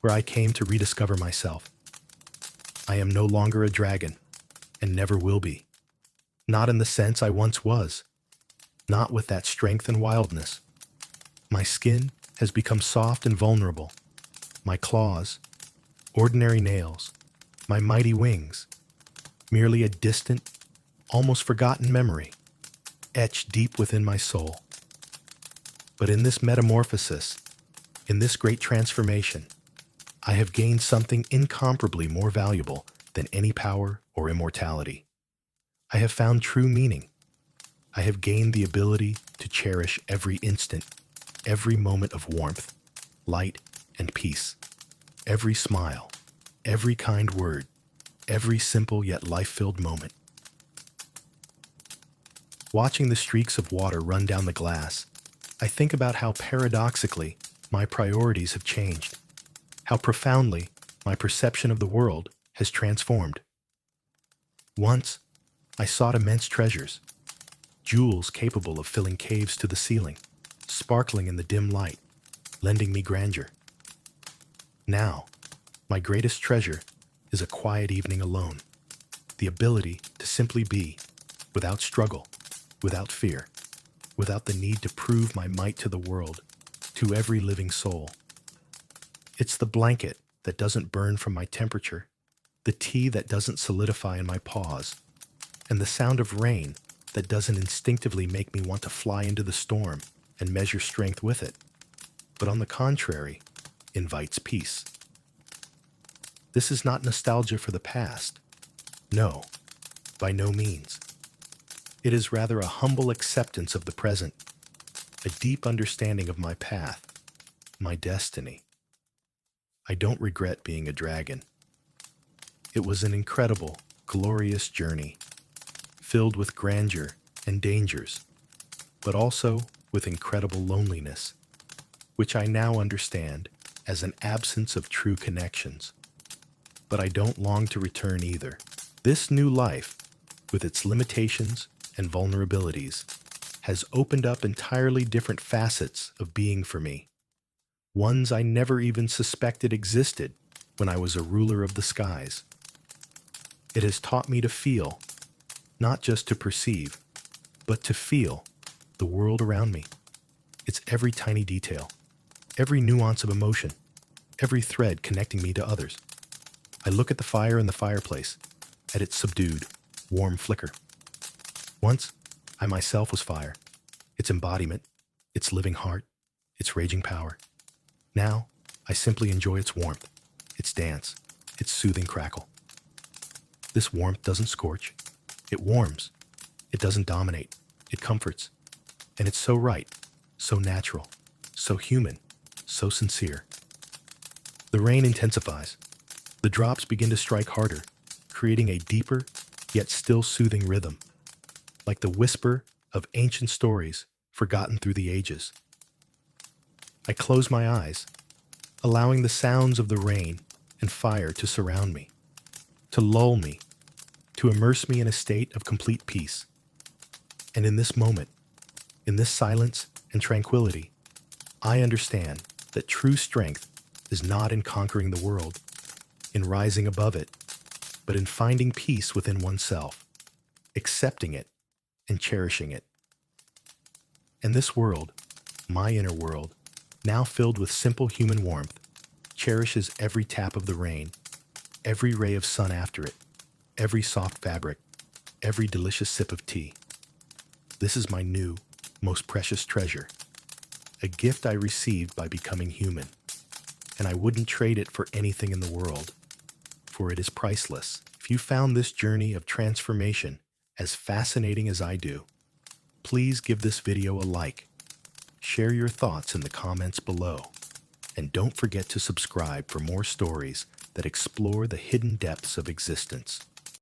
where I came to rediscover myself. I am no longer a dragon, and never will be. Not in the sense I once was, not with that strength and wildness. My skin has become soft and vulnerable. My claws, ordinary nails, my mighty wings, merely a distant, almost forgotten memory, etched deep within my soul. But in this metamorphosis, in this great transformation, I have gained something incomparably more valuable than any power or immortality. I have found true meaning. I have gained the ability to cherish every instant, every moment of warmth, light, and peace, every smile, every kind word, every simple yet life-filled moment. Watching the streaks of water run down the glass, I think about how paradoxically my priorities have changed, how profoundly my perception of the world has transformed. Once, I sought immense treasures, jewels capable of filling caves to the ceiling, sparkling in the dim light, lending me grandeur. Now, my greatest treasure is a quiet evening alone, the ability to simply be, without struggle, without fear, without the need to prove my might to the world, to every living soul. It's the blanket that doesn't burn from my temperature, the tea that doesn't solidify in my paws, and the sound of rain that doesn't instinctively make me want to fly into the storm and measure strength with it, but on the contrary, invites peace. This is not nostalgia for the past. No, by no means. It is rather a humble acceptance of the present, a deep understanding of my path, my destiny. I don't regret being a dragon. It was an incredible, glorious journey, filled with grandeur and dangers, but also with incredible loneliness, which I now understand as an absence of true connections. But I don't long to return either. This new life, with its limitations and vulnerabilities, has opened up entirely different facets of being for me, ones I never even suspected existed when I was a ruler of the skies. It has taught me to feel, not just to perceive, but to feel the world around me. Its every tiny detail, every nuance of emotion, every thread connecting me to others. I look at the fire in the fireplace, at its subdued, warm flicker. Once, I myself was fire, its embodiment, its living heart, its raging power. Now, I simply enjoy its warmth, its dance, its soothing crackle. This warmth doesn't scorch. It warms. It doesn't dominate. It comforts. And it's so right, so natural, so human, so sincere. The rain intensifies. The drops begin to strike harder, creating a deeper, yet still soothing rhythm, like the whisper of ancient stories forgotten through the ages. I close my eyes, allowing the sounds of the rain and fire to surround me, to lull me, to immerse me in a state of complete peace. And in this moment, in this silence and tranquility, I understand that true strength is not in conquering the world, in rising above it, but in finding peace within oneself, accepting it, and cherishing it. And this world, my inner world, now filled with simple human warmth, cherishes every tap of the rain, every ray of sun after it, every soft fabric, every delicious sip of tea. This is my new, most precious treasure, a gift I received by becoming human, and I wouldn't trade it for anything in the world, for it is priceless. If you found this journey of transformation as fascinating as I do, please give this video a like, share your thoughts in the comments below, and don't forget to subscribe for more stories that explore the hidden depths of existence.